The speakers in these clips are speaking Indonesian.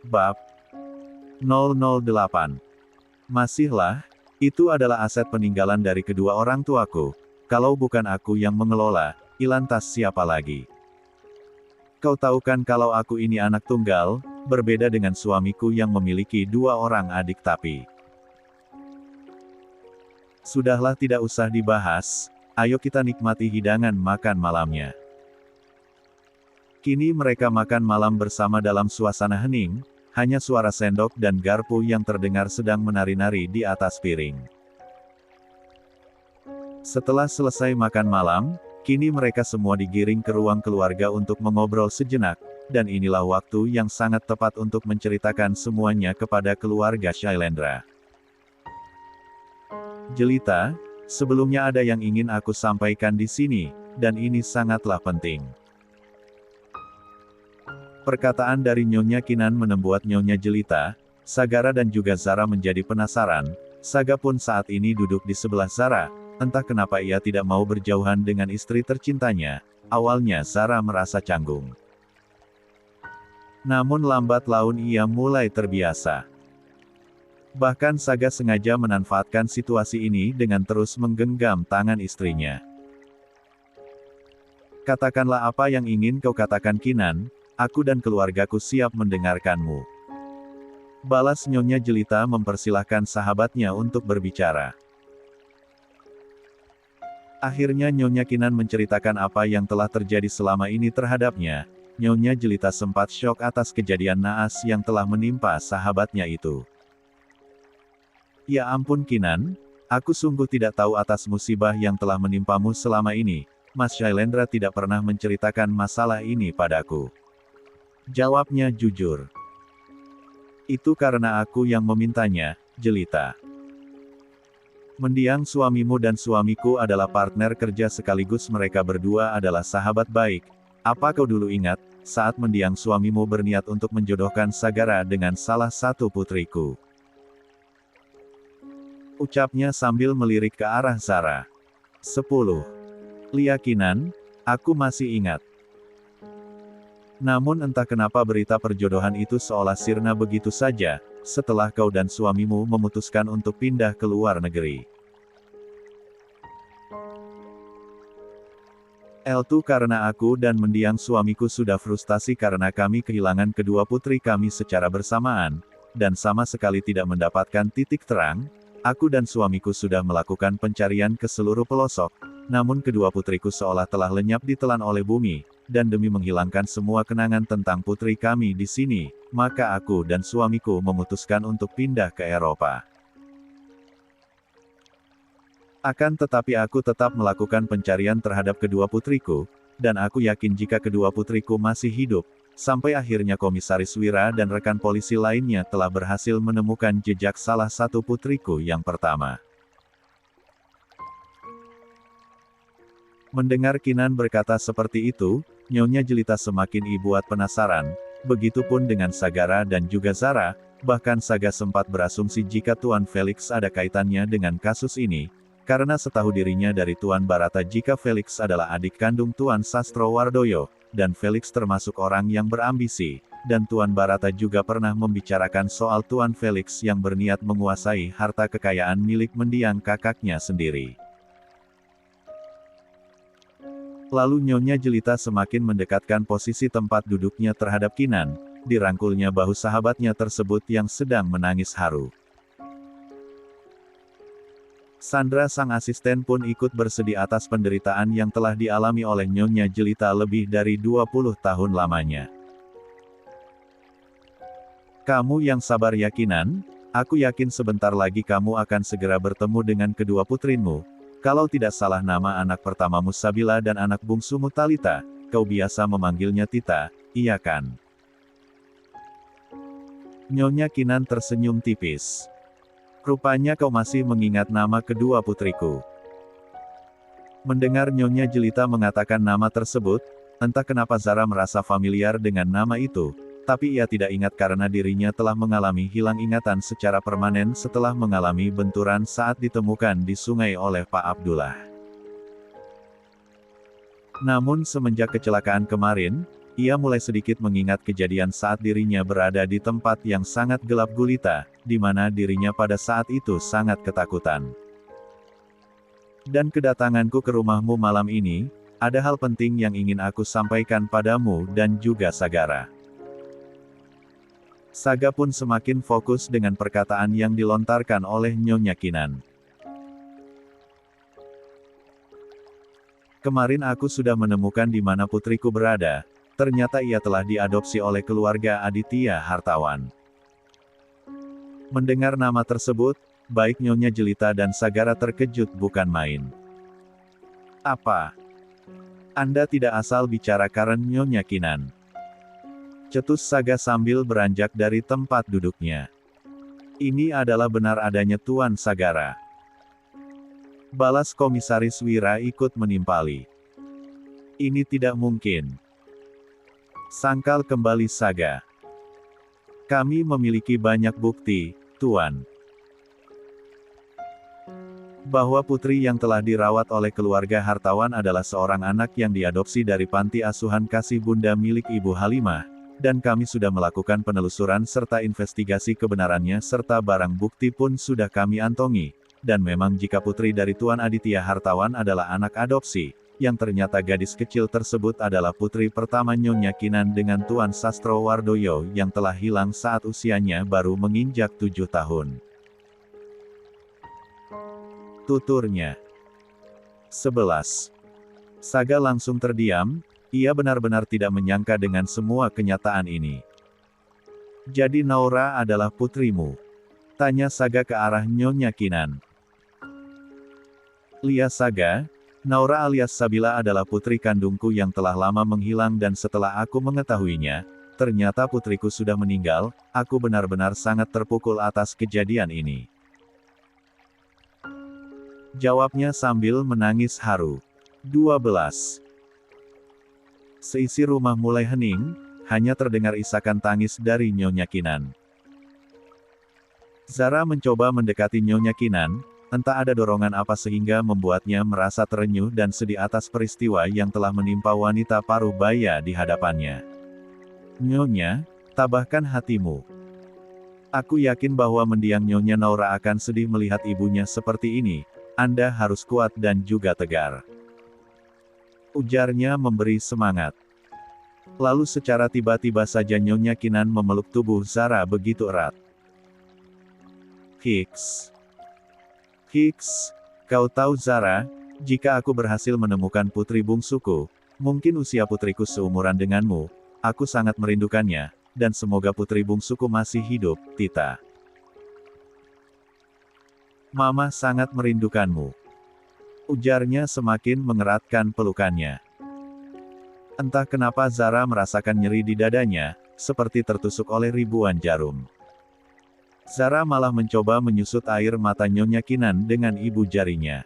Bab 008. Masihlah, itu adalah aset peninggalan dari kedua orang tuaku. Kalau bukan aku yang mengelola, lantas siapa lagi? Kau tahu kan kalau aku ini anak tunggal, berbeda dengan suamiku yang memiliki dua orang adik tapi. Sudahlah, tidak usah dibahas, ayo kita nikmati hidangan makan malamnya. Kini mereka makan malam bersama dalam suasana hening, hanya suara sendok dan garpu yang terdengar sedang menari-nari di atas piring. Setelah selesai makan malam, kini mereka semua digiring ke ruang keluarga untuk mengobrol sejenak, dan inilah waktu yang sangat tepat untuk menceritakan semuanya kepada keluarga Shailendra. Jelita, sebelumnya ada yang ingin aku sampaikan di sini, dan ini sangatlah penting. Perkataan dari Nyonya Kinan membuat Nyonya Jelita, Sagara dan juga Zara menjadi penasaran. Saga pun saat ini duduk di sebelah Zara, entah kenapa ia tidak mau berjauhan dengan istri tercintanya. Awalnya Zara merasa canggung. Namun lambat laun ia mulai terbiasa. Bahkan Saga sengaja memanfaatkan situasi ini dengan terus menggenggam tangan istrinya. Katakanlah apa yang ingin kau katakan Kinan, aku dan keluargaku siap mendengarkanmu. Balas Nyonya Jelita mempersilahkan sahabatnya untuk berbicara. Akhirnya Nyonya Kinan menceritakan apa yang telah terjadi selama ini terhadapnya. Nyonya Jelita sempat syok atas kejadian naas yang telah menimpa sahabatnya itu. Ya ampun Kinan, aku sungguh tidak tahu atas musibah yang telah menimpamu selama ini. Mas Shailendra tidak pernah menceritakan masalah ini padaku. Jawabnya jujur. Itu karena aku yang memintanya, Jelita. Mendiang suamimu dan suamiku adalah partner kerja sekaligus mereka berdua adalah sahabat baik. Apa kau dulu ingat, saat mendiang suamimu berniat untuk menjodohkan Sagara dengan salah satu putriku? Ucapnya sambil melirik ke arah Zara. 10. Liakinan, aku masih ingat. Namun entah kenapa berita perjodohan itu seolah sirna begitu saja, setelah kau dan suamimu memutuskan untuk pindah ke luar negeri. L2 karena aku dan mendiang suamiku sudah frustasi karena kami kehilangan kedua putri kami secara bersamaan, dan sama sekali tidak mendapatkan titik terang. Aku dan suamiku sudah melakukan pencarian ke seluruh pelosok, namun kedua putriku seolah telah lenyap ditelan oleh bumi, dan demi menghilangkan semua kenangan tentang putri kami di sini, maka aku dan suamiku memutuskan untuk pindah ke Eropa. Akan tetapi aku tetap melakukan pencarian terhadap kedua putriku, dan aku yakin jika kedua putriku masih hidup, sampai akhirnya Komisaris Wira dan rekan polisi lainnya telah berhasil menemukan jejak salah satu putriku yang pertama. Mendengar Kinan berkata seperti itu, Nyonya Jelita semakin dibuat penasaran, begitupun dengan Sagara dan juga Zara, bahkan Saga sempat berasumsi jika Tuan Felix ada kaitannya dengan kasus ini, karena setahu dirinya dari Tuan Barata jika Felix adalah adik kandung Tuan Sastro Wardoyo, dan Felix termasuk orang yang berambisi, dan Tuan Barata juga pernah membicarakan soal Tuan Felix yang berniat menguasai harta kekayaan milik mendiang kakaknya sendiri. Lalu Nyonya Jelita semakin mendekatkan posisi tempat duduknya terhadap Kinan, dirangkulnya bahu sahabatnya tersebut yang sedang menangis haru. Sandra sang asisten pun ikut bersedih atas penderitaan yang telah dialami oleh Nyonya Jelita lebih dari 20 tahun lamanya. Kamu yang sabar ya Kinan, aku yakin sebentar lagi kamu akan segera bertemu dengan kedua putrimu. Kalau tidak salah nama anak pertamamu Sabila dan anak bungsumu Talita, kau biasa memanggilnya Tita, iya kan? Nyonya Kinan tersenyum tipis. Rupanya kau masih mengingat nama kedua putriku. Mendengar Nyonya Jelita mengatakan nama tersebut, entah kenapa Zara merasa familiar dengan nama itu, tapi ia tidak ingat karena dirinya telah mengalami hilang ingatan secara permanen setelah mengalami benturan saat ditemukan di sungai oleh Pak Abdullah. Namun semenjak kecelakaan kemarin, ia mulai sedikit mengingat kejadian saat dirinya berada di tempat yang sangat gelap gulita, di mana dirinya pada saat itu sangat ketakutan. Dan kedatanganku ke rumahmu malam ini, ada hal penting yang ingin aku sampaikan padamu dan juga Sagara. Saga pun semakin fokus dengan perkataan yang dilontarkan oleh Nyonya Kinan. Kemarin aku sudah menemukan di mana putriku berada. Ternyata ia telah diadopsi oleh keluarga Aditya Hartawan. Mendengar nama tersebut, baik Nyonya Jelita dan Sagara terkejut bukan main. Apa? Anda tidak asal bicara karen Nyonya Kinan? Cetus Saga sambil beranjak dari tempat duduknya. Ini adalah benar adanya Tuan Sagara. Balas Komisaris Wira ikut menimpali. Ini tidak mungkin. Sangkal kembali Saga. Kami memiliki banyak bukti, Tuan. Bahwa putri yang telah dirawat oleh keluarga Hartawan adalah seorang anak yang diadopsi dari panti asuhan kasih bunda milik Ibu Halimah, dan kami sudah melakukan penelusuran serta investigasi kebenarannya serta barang bukti pun sudah kami antongi, dan memang jika putri dari Tuan Aditya Hartawan adalah anak adopsi, yang ternyata gadis kecil tersebut adalah putri pertama Nyonya Kinan dengan Tuan Sastro Wardoyo yang telah hilang saat usianya baru menginjak 7 tahun. Tuturnya. 11. Saga langsung terdiam, ia benar-benar tidak menyangka dengan semua kenyataan ini. Jadi Naura adalah putrimu? Tanya Saga ke arah Nyonya Kinan. Lia Saga, Naura alias Sabila adalah putri kandungku yang telah lama menghilang dan setelah aku mengetahuinya, ternyata putriku sudah meninggal, aku benar-benar sangat terpukul atas kejadian ini. Jawabnya sambil menangis haru. 12. Seisi rumah mulai hening, hanya terdengar isakan tangis dari Nyonya Kinan. Zara mencoba mendekati Nyonya Kinan, entah ada dorongan apa sehingga membuatnya merasa terenyuh dan sedih atas peristiwa yang telah menimpa wanita paruh baya di hadapannya. Nyonya, tabahkan hatimu. Aku yakin bahwa mendiang Nyonya Naura akan sedih melihat ibunya seperti ini, Anda harus kuat dan juga tegar. Ujarnya memberi semangat. Lalu secara tiba-tiba saja Nyonya Kinan memeluk tubuh Zara begitu erat. Hiks, kau tahu Zara, jika aku berhasil menemukan putri bungsuku, mungkin usia putriku seumuran denganmu, aku sangat merindukannya, dan semoga putri bungsuku masih hidup, Tita. Mama sangat merindukanmu. Ujarnya semakin mengeratkan pelukannya. Entah kenapa Zara merasakan nyeri di dadanya, seperti tertusuk oleh ribuan jarum. Zara malah mencoba menyusut air mata Nyonya Kinan dengan ibu jarinya.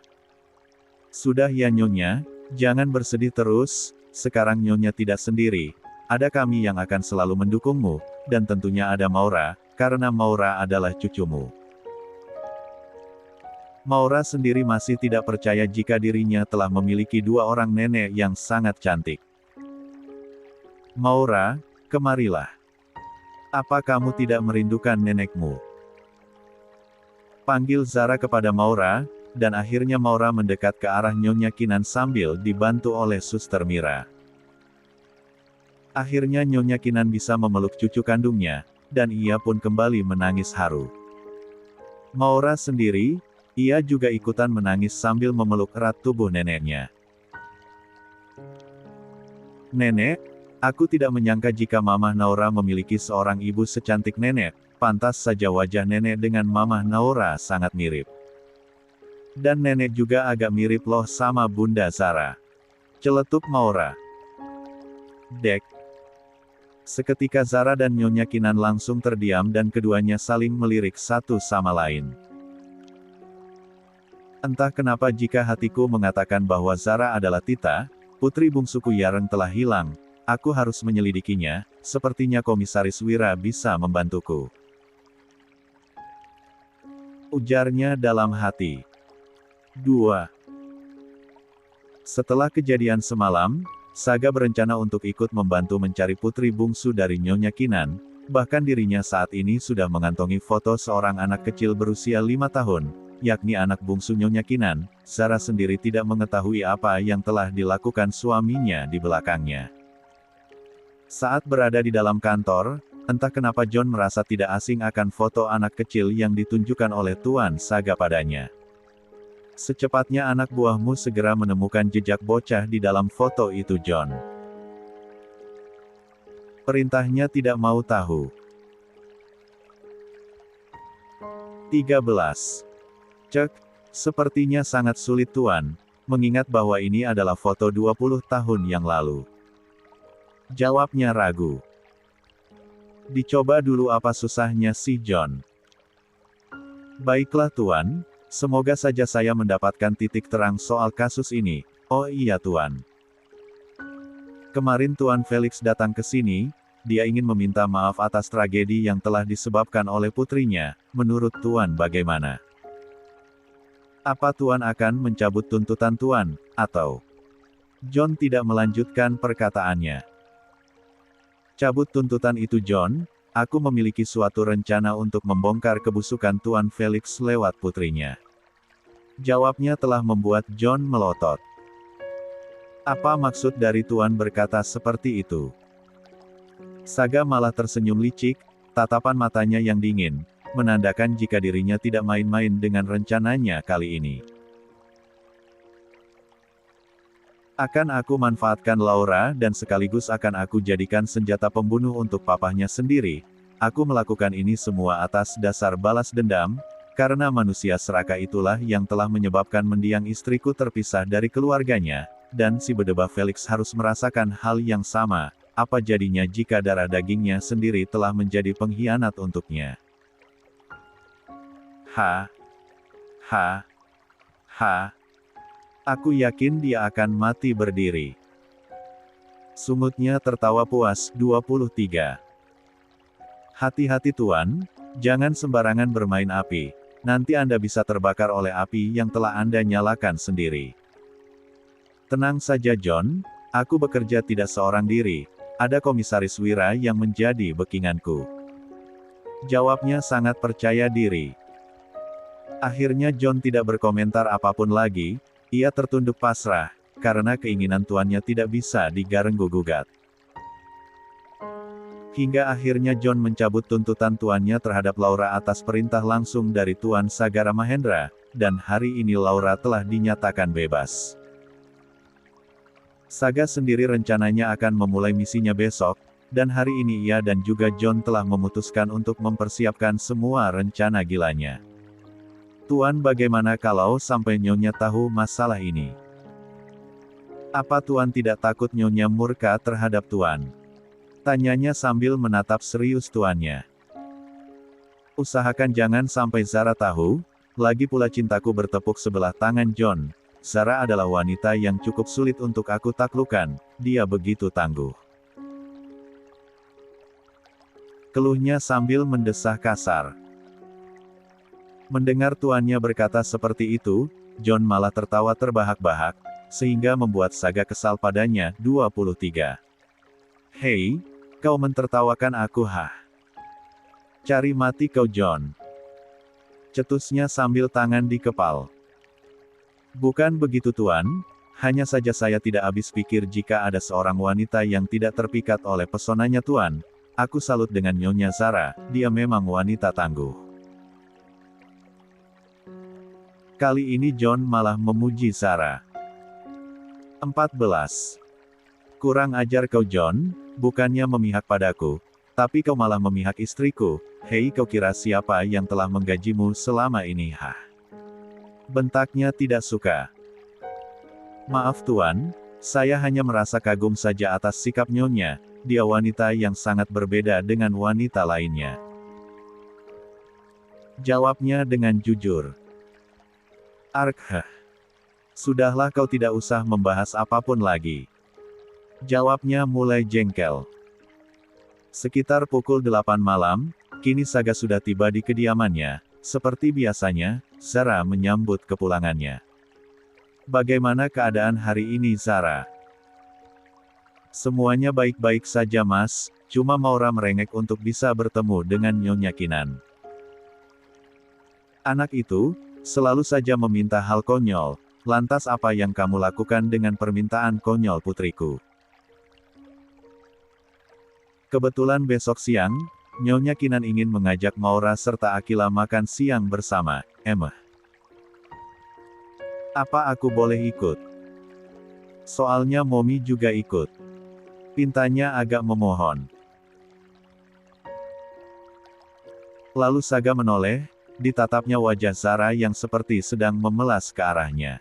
Sudah ya Nyonya, jangan bersedih terus, sekarang Nyonya tidak sendiri, ada kami yang akan selalu mendukungmu, dan tentunya ada Maura, karena Maura adalah cucumu. Maura sendiri masih tidak percaya jika dirinya telah memiliki 2 orang nenek yang sangat cantik. Maura, kemarilah. Apa kamu tidak merindukan nenekmu? Panggil Zara kepada Maura, dan akhirnya Maura mendekat ke arah Nyonya Kinan sambil dibantu oleh Suster Mira. Akhirnya Nyonya Kinan bisa memeluk cucu kandungnya, dan ia pun kembali menangis haru. Maura sendiri, ia juga ikutan menangis sambil memeluk erat tubuh neneknya. Nenek, aku tidak menyangka jika Mamah Naura memiliki seorang ibu secantik nenek. Pantas saja wajah nenek dengan Mamah Naura sangat mirip. Dan nenek juga agak mirip loh sama Bunda Zara. Celetuk Maura. Dek. Seketika Zara dan Nyonya Kinan langsung terdiam dan keduanya saling melirik satu sama lain. Entah kenapa jika hatiku mengatakan bahwa Zara adalah Tita, putri bungsuku Yareng telah hilang, aku harus menyelidikinya, sepertinya Komisaris Wira bisa membantuku. Ujarnya dalam hati. 2. Setelah kejadian semalam, Saga berencana untuk ikut membantu mencari putri bungsu dari Nyonya Kinan, bahkan dirinya saat ini sudah mengantongi foto seorang anak kecil berusia 5 tahun, yakni anak bungsu Nyonya Kinan. Zara sendiri tidak mengetahui apa yang telah dilakukan suaminya di belakangnya. Saat berada di dalam kantor, entah kenapa John merasa tidak asing akan foto anak kecil yang ditunjukkan oleh Tuan Saga padanya. Secepatnya anak buahmu segera menemukan jejak bocah di dalam foto itu, John. Perintahnya tidak mau tahu. 13. Cek, sepertinya sangat sulit Tuan, mengingat bahwa ini adalah foto 20 tahun yang lalu. Jawabnya ragu. Dicoba dulu, apa susahnya sih John? Baiklah Tuan. Semoga saja saya mendapatkan titik terang soal kasus ini. Oh iya Tuan. Kemarin Tuan Felix datang ke sini, dia ingin meminta maaf atas tragedi yang telah disebabkan oleh putrinya. Menurut Tuan bagaimana? Apa Tuan akan mencabut tuntutan Tuan, atau? John tidak melanjutkan perkataannya. Cabut tuntutan itu John, aku memiliki suatu rencana untuk membongkar kebusukan Tuan Felix lewat putrinya. Jawabnya telah membuat John melotot. Apa maksud dari Tuan berkata seperti itu? Saga malah tersenyum licik, tatapan matanya yang dingin, menandakan jika dirinya tidak main-main dengan rencananya kali ini. Akan aku manfaatkan Laura dan sekaligus akan aku jadikan senjata pembunuh untuk papahnya sendiri. Aku melakukan ini semua atas dasar balas dendam, karena manusia serakah itulah yang telah menyebabkan mendiang istriku terpisah dari keluarganya, dan si bedebah Felix harus merasakan hal yang sama. Apa jadinya jika darah dagingnya sendiri telah menjadi pengkhianat untuknya? Ha. Aku yakin dia akan mati berdiri. Sumutnya tertawa puas. 23. Hati-hati Tuan, jangan sembarangan bermain api, nanti Anda bisa terbakar oleh api yang telah Anda nyalakan sendiri. Tenang saja John, aku bekerja tidak seorang diri, ada Komisaris Wira yang menjadi backinganku. Jawabnya sangat percaya diri. Akhirnya John tidak berkomentar apapun lagi. Ia tertunduk pasrah, karena keinginan tuannya tidak bisa digarenggu-gugat. Hingga akhirnya John mencabut tuntutan tuannya terhadap Laura atas perintah langsung dari Tuan Sagara Mahendra, dan hari ini Laura telah dinyatakan bebas. Saga sendiri rencananya akan memulai misinya besok, dan hari ini ia dan juga John telah memutuskan untuk mempersiapkan semua rencana gilanya. Tuan, bagaimana kalau sampai Nyonya tahu masalah ini? Apa Tuan tidak takut Nyonya murka terhadap Tuan? Tanyanya sambil menatap serius tuannya. Usahakan jangan sampai Zara tahu, lagi pula cintaku bertepuk sebelah tangan John. Zara adalah wanita yang cukup sulit untuk aku taklukkan, dia begitu tangguh. Keluhnya sambil mendesah kasar. Mendengar tuannya berkata seperti itu, John malah tertawa terbahak-bahak, sehingga membuat Saga kesal padanya. 23. Hei, kau mentertawakan aku hah? Cari mati kau John. Cetusnya sambil tangan dikepal. Bukan begitu Tuan, hanya saja saya tidak habis pikir jika ada seorang wanita yang tidak terpikat oleh pesonanya Tuan. Aku salut dengan Nyonya Zara, dia memang wanita tangguh. Kali ini John malah memuji Zara. 14. Kurang ajar kau John, bukannya memihak padaku, tapi kau malah memihak istriku. Hei, kau kira siapa yang telah menggajimu selama ini hah? Bentaknya tidak suka. Maaf Tuan, saya hanya merasa kagum saja atas sikap Nyonya, dia wanita yang sangat berbeda dengan wanita lainnya. Jawabnya dengan jujur. Arkhah. Sudahlah kau tidak usah membahas apapun lagi. Jawabnya mulai jengkel. Sekitar pukul 8 malam, kini Saga sudah tiba di kediamannya. Seperti biasanya, Zara menyambut kepulangannya. Bagaimana keadaan hari ini Zara? Semuanya baik-baik saja Mas, cuma Maura merengek untuk bisa bertemu dengan Nyonya Kinan. Anak itu, selalu saja meminta hal konyol, lantas apa yang kamu lakukan dengan permintaan konyol putriku? Kebetulan besok siang, Nyonya Kinan ingin mengajak Maura serta Akila makan siang bersama, Emma. Apa aku boleh ikut? Soalnya Momi juga ikut. Pintanya agak memohon. Lalu Saga menoleh, ditatapnya wajah Zara yang seperti sedang memelas ke arahnya.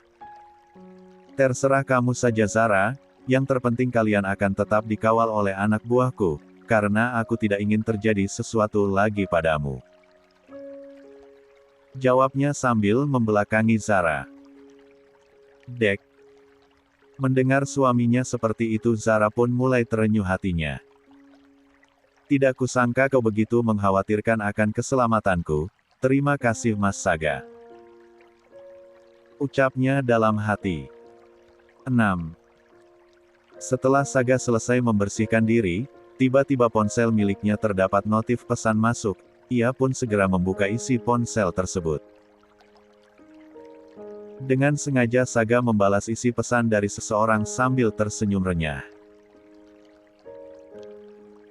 Terserah kamu saja Zara, yang terpenting kalian akan tetap dikawal oleh anak buahku, karena aku tidak ingin terjadi sesuatu lagi padamu. Jawabnya sambil membelakangi Zara. Dek. Mendengar suaminya seperti itu Zara pun mulai terenyuh hatinya. Tidak kusangka kau begitu mengkhawatirkan akan keselamatanku, terima kasih Mas Saga. Ucapnya dalam hati. 6. Setelah Saga selesai membersihkan diri, tiba-tiba ponsel miliknya terdapat notif pesan masuk, ia pun segera membuka isi ponsel tersebut. Dengan sengaja Saga membalas isi pesan dari seseorang sambil tersenyum renyah.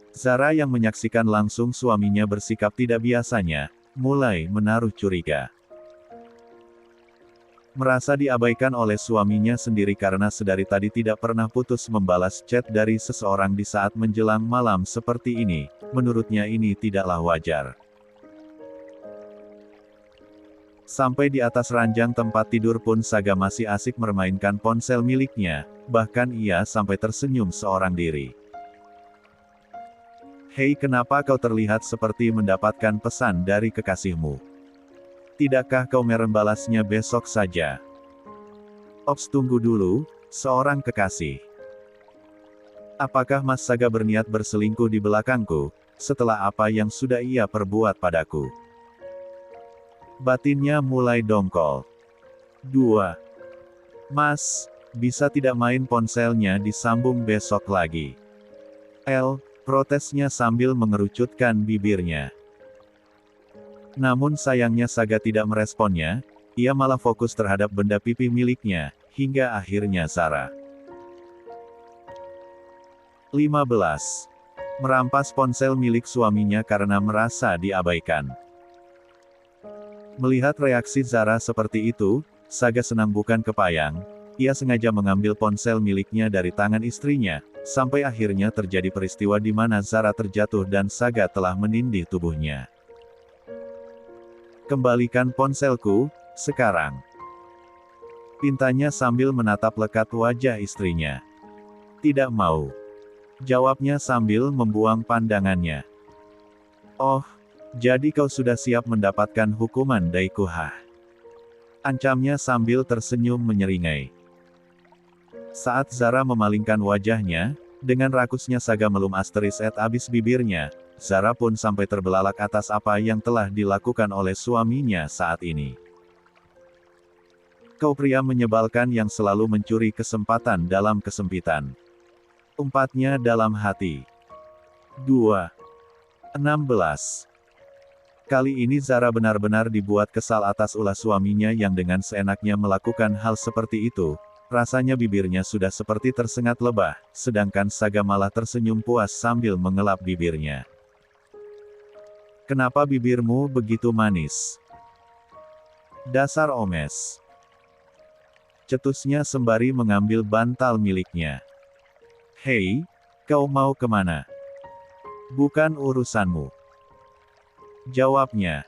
Zara yang menyaksikan langsung suaminya bersikap tidak biasanya, mulai menaruh curiga. Merasa diabaikan oleh suaminya sendiri karena sedari tadi tidak pernah putus membalas chat dari seseorang di saat menjelang malam seperti ini, menurutnya ini tidaklah wajar. Sampai di atas ranjang tempat tidur pun Saga masih asik memainkan ponsel miliknya, bahkan ia sampai tersenyum seorang diri. Hei, kenapa kau terlihat seperti mendapatkan pesan dari kekasihmu? Tidakkah kau membalasnya besok saja? Ops, tunggu dulu, seorang kekasih. Apakah Mas Saga berniat berselingkuh di belakangku, setelah apa yang sudah ia perbuat padaku? Batinnya mulai dongkol. 2. Mas, bisa tidak main ponselnya disambung besok lagi? Protesnya sambil mengerucutkan bibirnya. Namun sayangnya Saga tidak meresponnya, ia malah fokus terhadap benda pipi miliknya, hingga akhirnya Zara. 15. Merampas ponsel milik suaminya karena merasa diabaikan. Melihat reaksi Zara seperti itu, Saga senang bukan kepayang, ia sengaja mengambil ponsel miliknya dari tangan istrinya, sampai akhirnya terjadi peristiwa di mana Zara terjatuh dan Saga telah menindih tubuhnya. Kembalikan ponselku, sekarang. Pintanya sambil menatap lekat wajah istrinya. Tidak mau. Jawabnya sambil membuang pandangannya. Oh, jadi kau sudah siap mendapatkan hukuman Daikuha? Ancamnya sambil tersenyum menyeringai. Saat Zara memalingkan wajahnya, dengan rakusnya Saga melum asteris abis bibirnya, Zara pun sampai terbelalak atas apa yang telah dilakukan oleh suaminya saat ini. Kau pria menyebalkan yang selalu mencuri kesempatan dalam kesempitan. Umpatnya dalam hati. 2. 16. Kali ini Zara benar-benar dibuat kesal atas ulah suaminya yang dengan seenaknya melakukan hal seperti itu, rasanya bibirnya sudah seperti tersengat lebah, sedangkan Saga malah tersenyum puas sambil mengelap bibirnya. Kenapa bibirmu begitu manis? Dasar omes. Cetusnya sembari mengambil bantal miliknya. Hei, kau mau kemana? Bukan urusanmu. Jawabnya.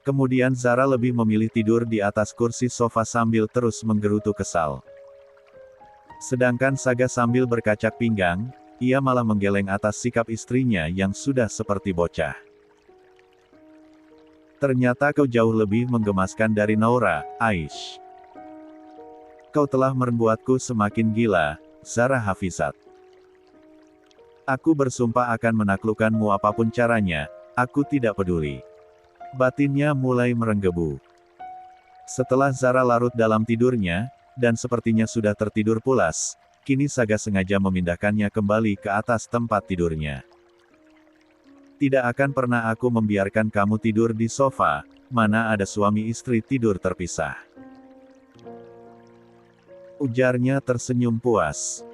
Kemudian Zara lebih memilih tidur di atas kursi sofa sambil terus menggerutu kesal. Sedangkan Saga sambil berkacak pinggang, ia malah menggeleng atas sikap istrinya yang sudah seperti bocah. Ternyata kau jauh lebih menggemaskan dari Naura, Aish. Kau telah membuatku semakin gila, Zara Hafizat. Aku bersumpah akan menaklukkanmu apapun caranya, aku tidak peduli. Batinnya mulai merenggebu. Setelah Zara larut dalam tidurnya, dan sepertinya sudah tertidur pulas, kini Saga sengaja memindahkannya kembali ke atas tempat tidurnya. Tidak akan pernah aku membiarkan kamu tidur di sofa, mana ada suami istri tidur terpisah. Ujarnya tersenyum puas.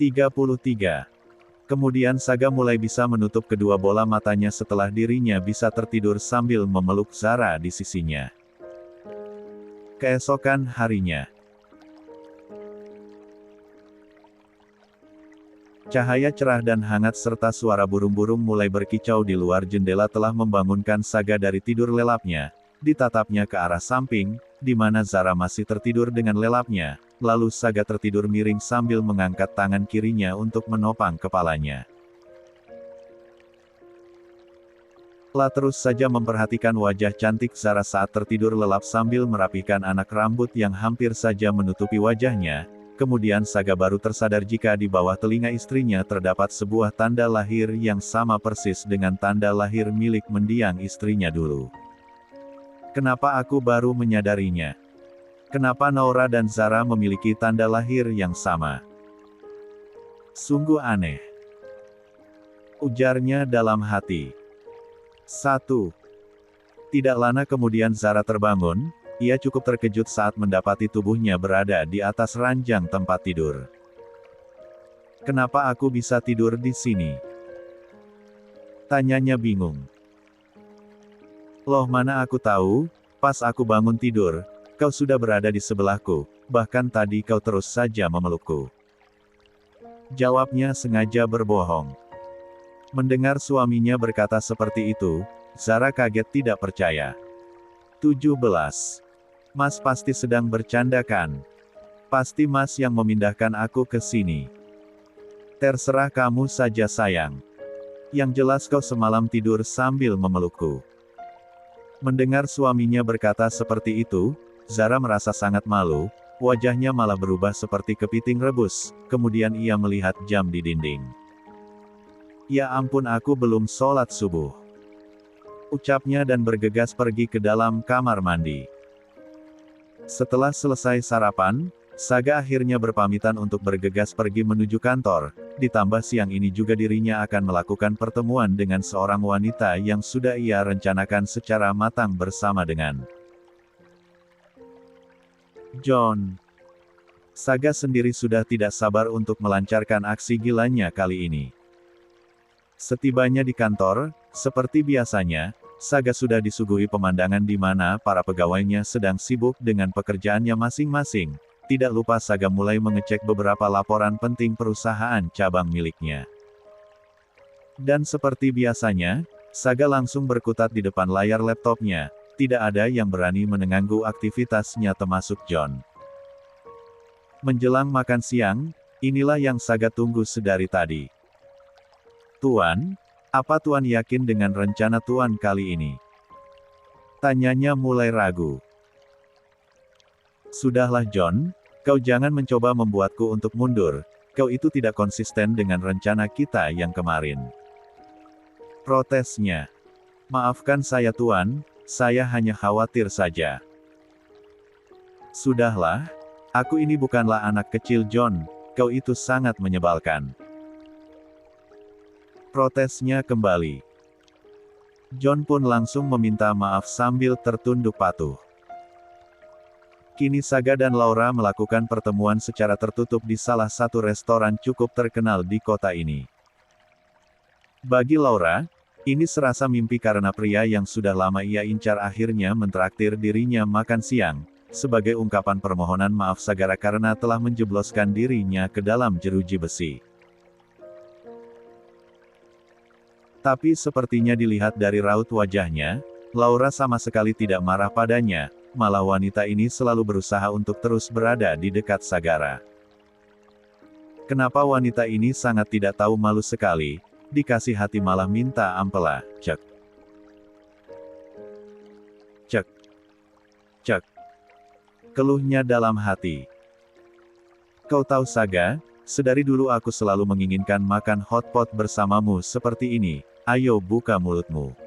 33. Kemudian Saga mulai bisa menutup kedua bola matanya setelah dirinya bisa tertidur sambil memeluk Zara di sisinya. Keesokan harinya. Cahaya cerah dan hangat serta suara burung-burung mulai berkicau di luar jendela telah membangunkan Saga dari tidur lelapnya. Ditatapnya ke arah samping, di mana Zara masih tertidur dengan lelapnya, lalu Saga tertidur miring sambil mengangkat tangan kirinya untuk menopang kepalanya. La terus saja memperhatikan wajah cantik Zara saat tertidur lelap sambil merapikan anak rambut yang hampir saja menutupi wajahnya. Kemudian Saga baru tersadar jika di bawah telinga istrinya terdapat sebuah tanda lahir yang sama persis dengan tanda lahir milik mendiang istrinya dulu. Kenapa aku baru menyadarinya? Kenapa Naura dan Zara memiliki tanda lahir yang sama? Sungguh aneh. Ujarnya dalam hati. 1. Tidak lama kemudian Zara terbangun. Ia cukup terkejut saat mendapati tubuhnya berada di atas ranjang tempat tidur. Kenapa aku bisa tidur di sini? Tanyanya bingung. Loh, mana aku tahu, pas aku bangun tidur, kau sudah berada di sebelahku, bahkan tadi kau terus saja memelukku. Jawabnya sengaja berbohong. Mendengar suaminya berkata seperti itu, Zara kaget tidak percaya. 17. Mas pasti sedang bercanda kan? Pasti Mas yang memindahkan aku ke sini. Terserah kamu saja sayang. Yang jelas kau semalam tidur sambil memelukku. Mendengar suaminya berkata seperti itu, Zara merasa sangat malu, wajahnya malah berubah seperti kepiting rebus, kemudian ia melihat jam di dinding. Ya ampun, aku belum sholat subuh. Ucapnya dan bergegas pergi ke dalam kamar mandi. Setelah selesai sarapan, Saga akhirnya berpamitan untuk bergegas pergi menuju kantor, ditambah siang ini juga dirinya akan melakukan pertemuan dengan seorang wanita yang sudah ia rencanakan secara matang bersama dengan John. Saga sendiri sudah tidak sabar untuk melancarkan aksi gilanya kali ini. Setibanya di kantor, seperti biasanya, Saga sudah disuguhi pemandangan di mana para pegawainya sedang sibuk dengan pekerjaannya masing-masing. Tidak lupa Saga mulai mengecek beberapa laporan penting perusahaan cabang miliknya. Dan seperti biasanya, Saga langsung berkutat di depan layar laptopnya. Tidak ada yang berani mengganggu aktivitasnya termasuk John. Menjelang makan siang, inilah yang Saga tunggu sedari tadi. Tuan, apa Tuan yakin dengan rencana Tuan kali ini? Tanyanya mulai ragu. Sudahlah John, kau jangan mencoba membuatku untuk mundur, kau itu tidak konsisten dengan rencana kita yang kemarin. Protesnya. Maafkan saya Tuan, saya hanya khawatir saja. Sudahlah, aku ini bukanlah anak kecil John, kau itu sangat menyebalkan. Protesnya kembali. John pun langsung meminta maaf sambil tertunduk patuh. Kini Saga dan Laura melakukan pertemuan secara tertutup di salah satu restoran cukup terkenal di kota ini. Bagi Laura, ini serasa mimpi karena pria yang sudah lama ia incar akhirnya mentraktir dirinya makan siang, sebagai ungkapan permohonan maaf Sagara karena telah menjebloskan dirinya ke dalam jeruji besi. Tapi sepertinya dilihat dari raut wajahnya, Laura sama sekali tidak marah padanya, malah wanita ini selalu berusaha untuk terus berada di dekat Sagara. Kenapa wanita ini sangat tidak tahu malu sekali, dikasih hati malah minta ampela, cek. Cek. Cek. Keluhnya dalam hati. Kau tahu Saga, sedari dulu aku selalu menginginkan makan hotpot bersamamu seperti ini. Ayo buka mulutmu.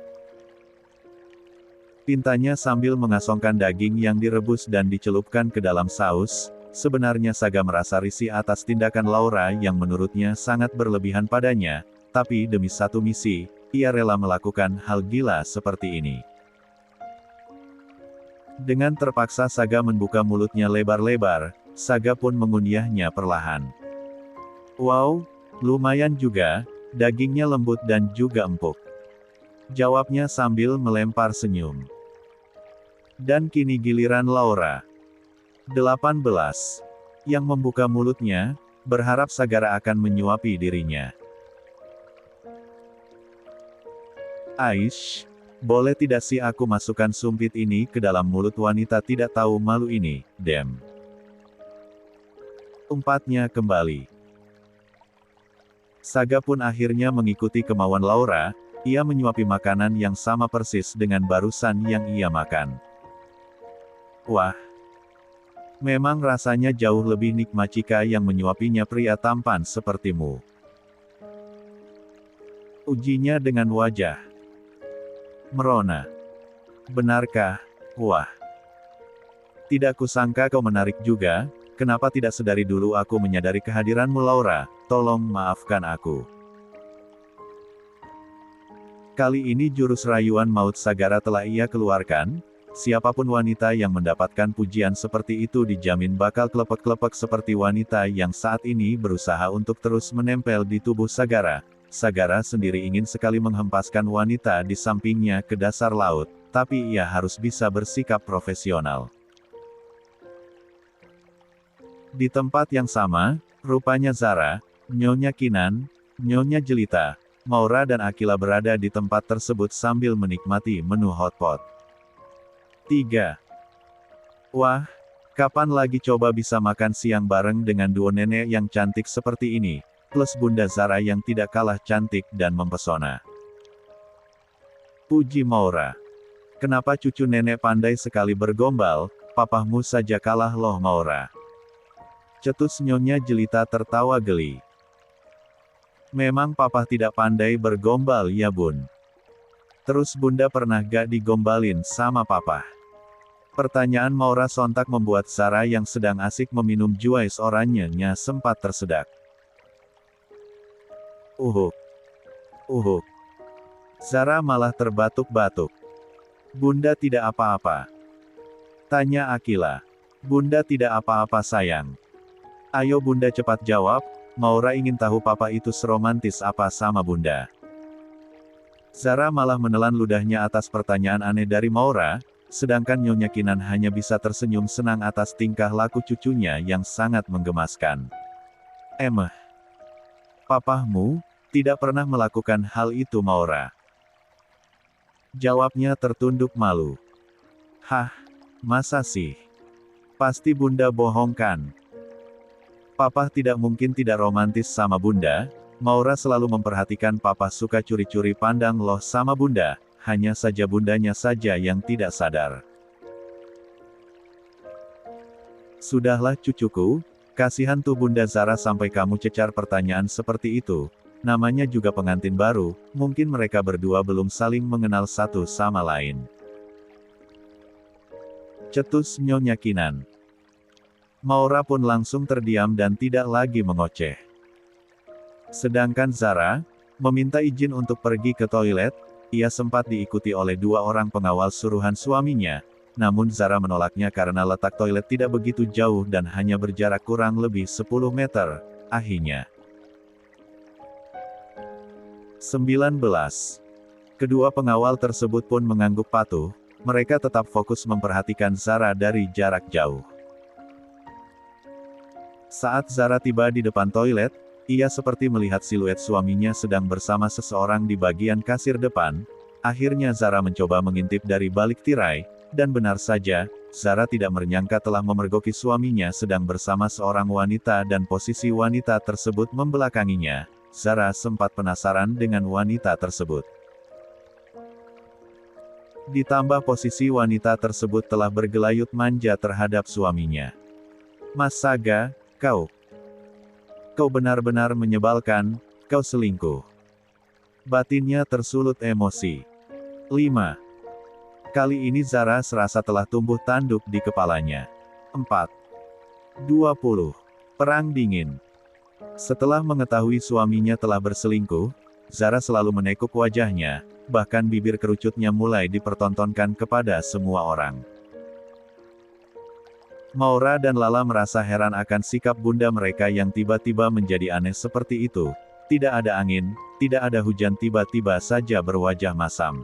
Pintanya sambil mengasongkan daging yang direbus dan dicelupkan ke dalam saus. Sebenarnya Saga merasa risih atas tindakan Laura yang menurutnya sangat berlebihan padanya, tapi demi satu misi, ia rela melakukan hal gila seperti ini. Dengan terpaksa Saga membuka mulutnya lebar-lebar, Saga pun mengunyahnya perlahan. Wow, lumayan juga, dagingnya lembut dan juga empuk. Jawabnya sambil melempar senyum. Dan kini giliran Laura. 18. Yang membuka mulutnya, berharap Sagara akan menyuapi dirinya. Aish, boleh tidak sih aku masukkan sumpit ini ke dalam mulut wanita tidak tahu malu ini, Dem. Umpatnya kembali. Saga pun akhirnya mengikuti kemauan Laura, ia menyuapi makanan yang sama persis dengan barusan yang ia makan. Wah. Memang rasanya jauh lebih nikmat jika yang menyuapinya pria tampan sepertimu. Ujinya dengan wajah merona. Benarkah? Wah. Tidak kusangka kau menarik juga, kenapa tidak sedari dulu aku menyadari kehadiranmu Laura, tolong maafkan aku. Kali ini jurus rayuan maut Sagara telah ia keluarkan. Siapapun wanita yang mendapatkan pujian seperti itu dijamin bakal klepek-klepek seperti wanita yang saat ini berusaha untuk terus menempel di tubuh Sagara. Sagara sendiri ingin sekali menghempaskan wanita di sampingnya ke dasar laut, tapi ia harus bisa bersikap profesional. Di tempat yang sama, rupanya Zara, Nyonya Kinan, Nyonya Jelita, Maura dan Akila berada di tempat tersebut sambil menikmati menu hotpot. 3. Wah, kapan lagi coba bisa makan siang bareng dengan duo nenek yang cantik seperti ini, plus Bunda Zara yang tidak kalah cantik dan mempesona. Puji Maura. Kenapa cucu nenek pandai sekali bergombal, papahmu saja kalah loh Maura. Cetus Nyonya Jelita tertawa geli. Memang papa tidak pandai bergombal ya bun. Terus bunda pernah gak digombalin sama papa? Pertanyaan Maura sontak membuat Zara yang sedang asik meminum juice oranye-nya sempat tersedak. Uhuk. Zara malah terbatuk-batuk. Bunda tidak apa-apa. Tanya Akila. Bunda tidak apa-apa sayang. Ayo bunda cepat jawab, Maura ingin tahu papa itu seromantis apa sama bunda. Zara malah menelan ludahnya atas pertanyaan aneh dari Maura, sedangkan Nyonya Kinan hanya bisa tersenyum senang atas tingkah laku cucunya yang sangat menggemaskan. Papahmu tidak pernah melakukan hal itu Maura. Jawabnya tertunduk malu. Hah, masa sih? Pasti bunda bohong kan? Papa tidak mungkin tidak romantis sama bunda, Maura selalu memperhatikan papa suka curi-curi pandang loh sama bunda, hanya saja bundanya saja yang tidak sadar. Sudahlah cucuku, kasihan tuh Bunda Zara sampai kamu cecar pertanyaan seperti itu, namanya juga pengantin baru, mungkin mereka berdua belum saling mengenal satu sama lain. Cetus Nyonya Kinan. Maura pun langsung terdiam dan tidak lagi mengoceh. Sedangkan Zara, meminta izin untuk pergi ke toilet, ia sempat diikuti oleh dua orang pengawal suruhan suaminya, namun Zara menolaknya karena letak toilet tidak begitu jauh dan hanya berjarak kurang lebih 10 meter, akhirnya. 19. Kedua pengawal tersebut pun mengangguk patuh, mereka tetap fokus memperhatikan Zara dari jarak jauh. Saat Zara tiba di depan toilet, ia seperti melihat siluet suaminya sedang bersama seseorang di bagian kasir depan. Akhirnya Zara mencoba mengintip dari balik tirai, dan benar saja, Zara tidak menyangka telah memergoki suaminya sedang bersama seorang wanita dan posisi wanita tersebut membelakanginya. Zara sempat penasaran dengan wanita tersebut. Ditambah posisi wanita tersebut telah bergelayut manja terhadap suaminya. Mas Saga, Kau benar-benar menyebalkan, kau selingkuh. Batinnya tersulut emosi. 5. Kali ini Zara serasa telah tumbuh tanduk di kepalanya. 4. 20. Perang dingin. Setelah mengetahui suaminya telah berselingkuh, Zara selalu menekuk wajahnya, bahkan bibir kerucutnya mulai dipertontonkan kepada semua orang. Maura dan Lala merasa heran akan sikap bunda mereka yang tiba-tiba menjadi aneh seperti itu. Tidak ada angin, tidak ada hujan, tiba-tiba saja berwajah masam.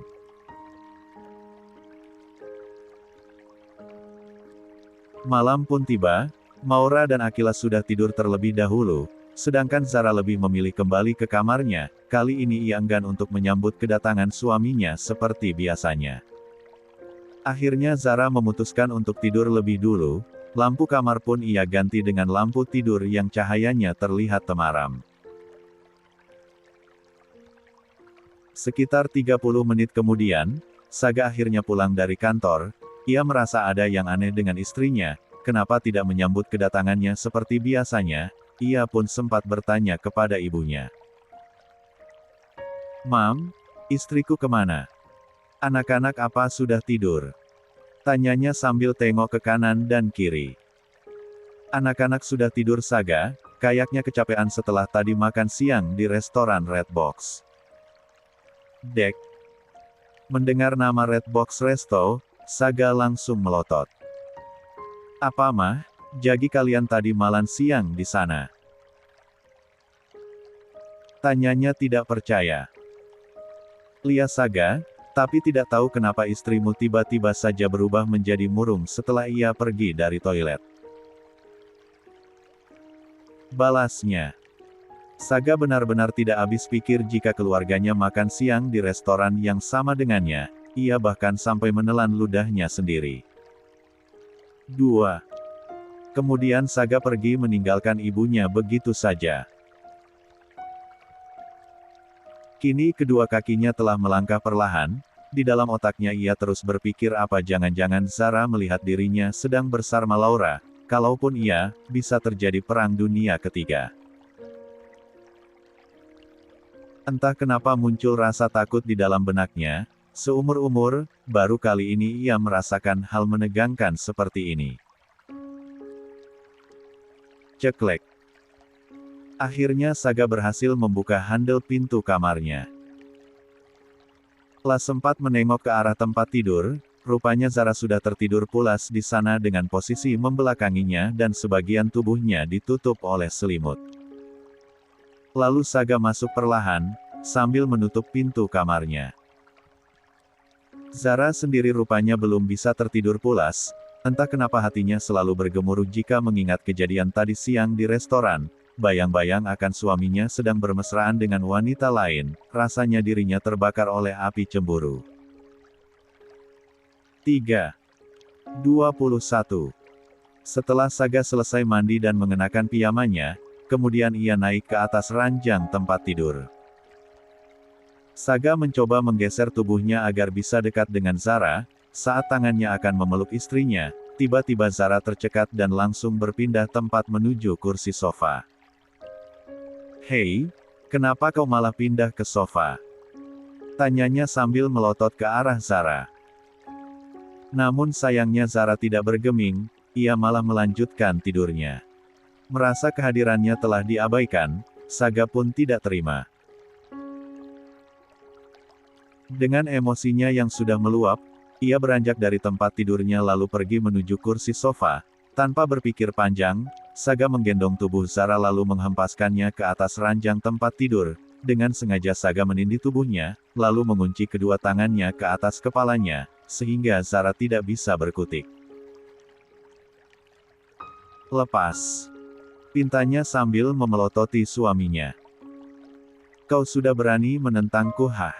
Malam pun tiba, Maura dan Akila sudah tidur terlebih dahulu, sedangkan Zara lebih memilih kembali ke kamarnya. Kali ini ia enggan untuk menyambut kedatangan suaminya seperti biasanya. Akhirnya Zara memutuskan untuk tidur lebih dulu, lampu kamar pun ia ganti dengan lampu tidur yang cahayanya terlihat temaram. Sekitar 30 menit kemudian, Saga akhirnya pulang dari kantor. Ia merasa ada yang aneh dengan istrinya, kenapa tidak menyambut kedatangannya seperti biasanya. Ia pun sempat bertanya kepada ibunya. "Mam, istriku kemana? Anak-anak apa sudah tidur?" Tanyanya sambil tengok ke kanan dan kiri. "Anak-anak sudah tidur Saga, kayaknya kecapean setelah tadi makan siang di restoran Red Box." Dek. Mendengar nama Red Box Resto, Saga langsung melotot. "Apa mah, jadi kalian tadi malam siang di sana?" Tanyanya tidak percaya. "Lihat Saga, tapi tidak tahu kenapa istrimu tiba-tiba saja berubah menjadi murung setelah ia pergi dari toilet," balasnya. Saga benar-benar tidak habis pikir jika keluarganya makan siang di restoran yang sama dengannya, ia bahkan sampai menelan ludahnya sendiri. 2. Kemudian Saga pergi meninggalkan ibunya begitu saja. Kini kedua kakinya telah melangkah perlahan, di dalam otaknya ia terus berpikir apa jangan-jangan Zara melihat dirinya sedang bersama Laura, kalaupun iya, bisa terjadi perang dunia ketiga. Entah kenapa muncul rasa takut di dalam benaknya, seumur-umur, baru kali ini ia merasakan hal menegangkan seperti ini. Ceklek. Akhirnya Saga berhasil membuka handle pintu kamarnya. Lah sempat menengok ke arah tempat tidur, rupanya Zara sudah tertidur pulas di sana dengan posisi membelakanginya dan sebagian tubuhnya ditutup oleh selimut. Lalu Saga masuk perlahan, sambil menutup pintu kamarnya. Zara sendiri rupanya belum bisa tertidur pulas, entah kenapa hatinya selalu bergemuruh jika mengingat kejadian tadi siang di restoran, bayang-bayang akan suaminya sedang bermesraan dengan wanita lain, rasanya dirinya terbakar oleh api cemburu. 3. 21. Setelah Saga selesai mandi dan mengenakan piyamanya, kemudian ia naik ke atas ranjang tempat tidur. Saga mencoba menggeser tubuhnya agar bisa dekat dengan Zara. Saat tangannya akan memeluk istrinya, tiba-tiba Zara tercekat dan langsung berpindah tempat menuju kursi sofa. "Hei, kenapa kau malah pindah ke sofa?" tanyanya sambil melotot ke arah Zara. Namun sayangnya Zara tidak bergeming, ia malah melanjutkan tidurnya. Merasa kehadirannya telah diabaikan, Saga pun tidak terima. Dengan emosinya yang sudah meluap, ia beranjak dari tempat tidurnya lalu pergi menuju kursi sofa. Tanpa berpikir panjang, Saga menggendong tubuh Zara lalu menghempaskannya ke atas ranjang tempat tidur. Dengan sengaja Saga menindih tubuhnya, lalu mengunci kedua tangannya ke atas kepalanya, sehingga Zara tidak bisa berkutik. "Lepas," pintanya sambil memelototi suaminya. "Kau sudah berani menentangku, hah?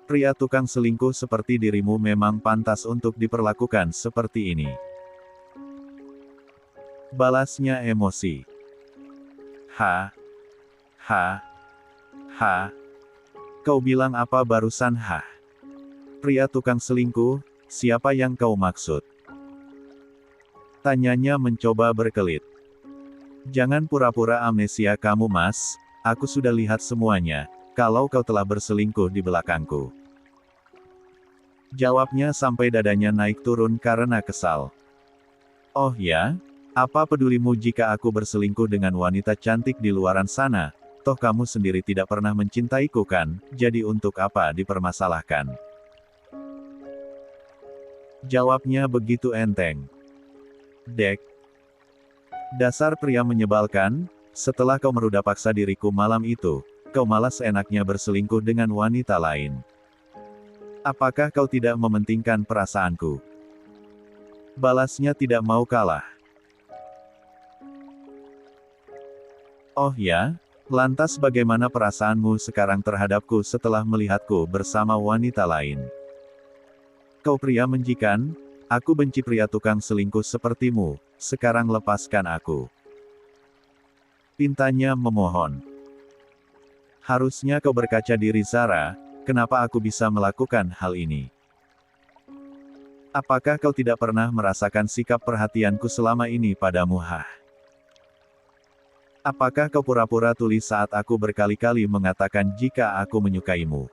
Pria tukang selingkuh seperti dirimu memang pantas untuk diperlakukan seperti ini," balasnya emosi. "Ha, ha, ha. Kau bilang apa barusan, hah? Pria tukang selingkuh, siapa yang kau maksud?" tanyanya mencoba berkelit. "Jangan pura-pura amnesia kamu, Mas, aku sudah lihat semuanya, kalau kau telah berselingkuh di belakangku," jawabnya sampai dadanya naik turun karena kesal. Oh ya? Apa pedulimu jika aku berselingkuh dengan wanita cantik di luaran sana? Toh kamu sendiri tidak pernah mencintaiku kan, jadi untuk apa dipermasalahkan? Jawabnya begitu enteng. Dek, dasar pria menyebalkan, setelah kau meruda paksa diriku malam itu, kau malah seenaknya berselingkuh dengan wanita lain. Apakah kau tidak mementingkan perasaanku? Balasnya tidak mau kalah. Oh ya? Lantas bagaimana perasaanmu sekarang terhadapku setelah melihatku bersama wanita lain? Kau pria menjikan, aku benci pria tukang selingkuh sepertimu, sekarang lepaskan aku. Pintanya memohon. Harusnya kau berkaca diri Zara, kenapa aku bisa melakukan hal ini? Apakah kau tidak pernah merasakan sikap perhatianku selama ini padamu? Apakah kau pura-pura tuli saat aku berkali-kali mengatakan jika aku menyukaimu?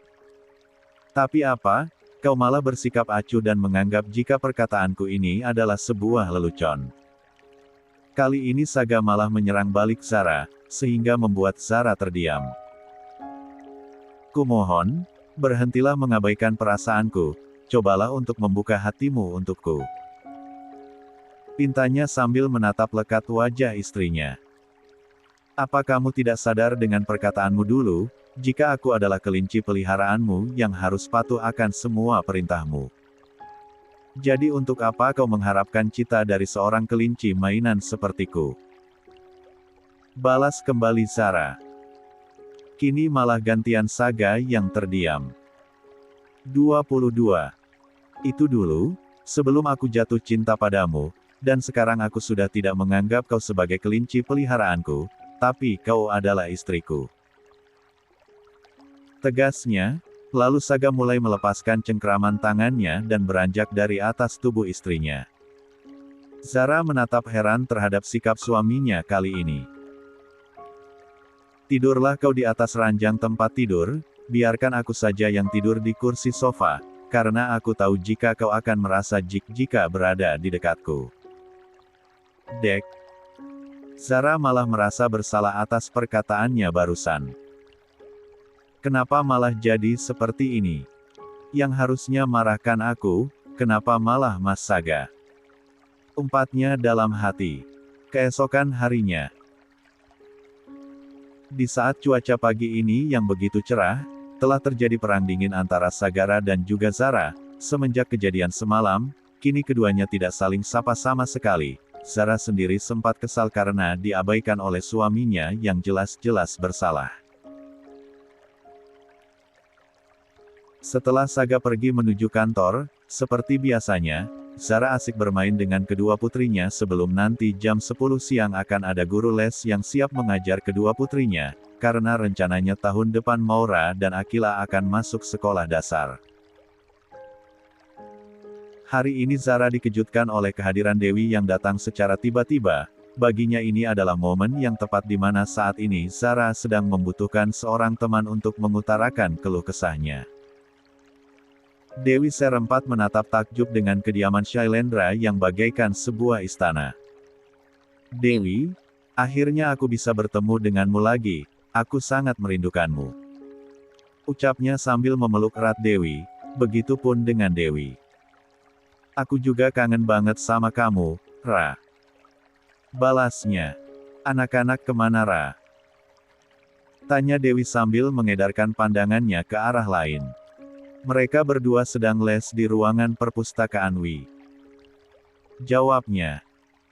Tapi apa, kau malah bersikap acuh dan menganggap jika perkataanku ini adalah sebuah lelucon. Kali ini Saga malah menyerang balik Zara, sehingga membuat Zara terdiam. Kumohon, berhentilah mengabaikan perasaanku, cobalah untuk membuka hatimu untukku. Pintanya sambil menatap lekat wajah istrinya. Apa kamu tidak sadar dengan perkataanmu dulu, jika aku adalah kelinci peliharaanmu yang harus patuh akan semua perintahmu? Jadi untuk apa kau mengharapkan cita dari seorang kelinci mainan sepertiku? Balas kembali Zara. Kini malah gantian Saga yang terdiam. 22. Itu dulu, sebelum aku jatuh cinta padamu, dan sekarang aku sudah tidak menganggap kau sebagai kelinci peliharaanku, tapi kau adalah istriku. Tegasnya, lalu Saga mulai melepaskan cengkraman tangannya dan beranjak dari atas tubuh istrinya. Zara menatap heran terhadap sikap suaminya kali ini. Tidurlah kau di atas ranjang tempat tidur, biarkan aku saja yang tidur di kursi sofa, karena aku tahu jika kau akan merasa jika berada di dekatku. Dek. Zara malah merasa bersalah atas perkataannya barusan. Kenapa malah jadi seperti ini? Yang harusnya marahkan aku, kenapa malah Mas Saga? Umpatnya dalam hati. Keesokan harinya. Di saat cuaca pagi ini yang begitu cerah, telah terjadi perang dingin antara Sagara dan juga Zara. Semenjak kejadian semalam, kini keduanya tidak saling sapa sama sekali. Zara sendiri sempat kesal karena diabaikan oleh suaminya yang jelas-jelas bersalah. Setelah Saga pergi menuju kantor, seperti biasanya, Zara asik bermain dengan kedua putrinya sebelum nanti jam 10 siang akan ada guru les yang siap mengajar kedua putrinya, karena rencananya tahun depan Maura dan Akila akan masuk sekolah dasar. Hari ini Zara dikejutkan oleh kehadiran Dewi yang datang secara tiba-tiba. Baginya ini adalah momen yang tepat di mana saat ini Zara sedang membutuhkan seorang teman untuk mengutarakan keluh kesahnya. Dewi serempat menatap takjub dengan kediaman Shailendra yang bagaikan sebuah istana. Dewi, akhirnya aku bisa bertemu denganmu lagi, aku sangat merindukanmu. Ucapnya sambil memeluk erat Dewi, begitupun dengan Dewi. Aku juga kangen banget sama kamu, Ra. Balasnya. Anak-anak kemana Ra? Tanya Dewi sambil mengedarkan pandangannya ke arah lain. Mereka berdua sedang les di ruangan perpustakaan Wi. Jawabnya.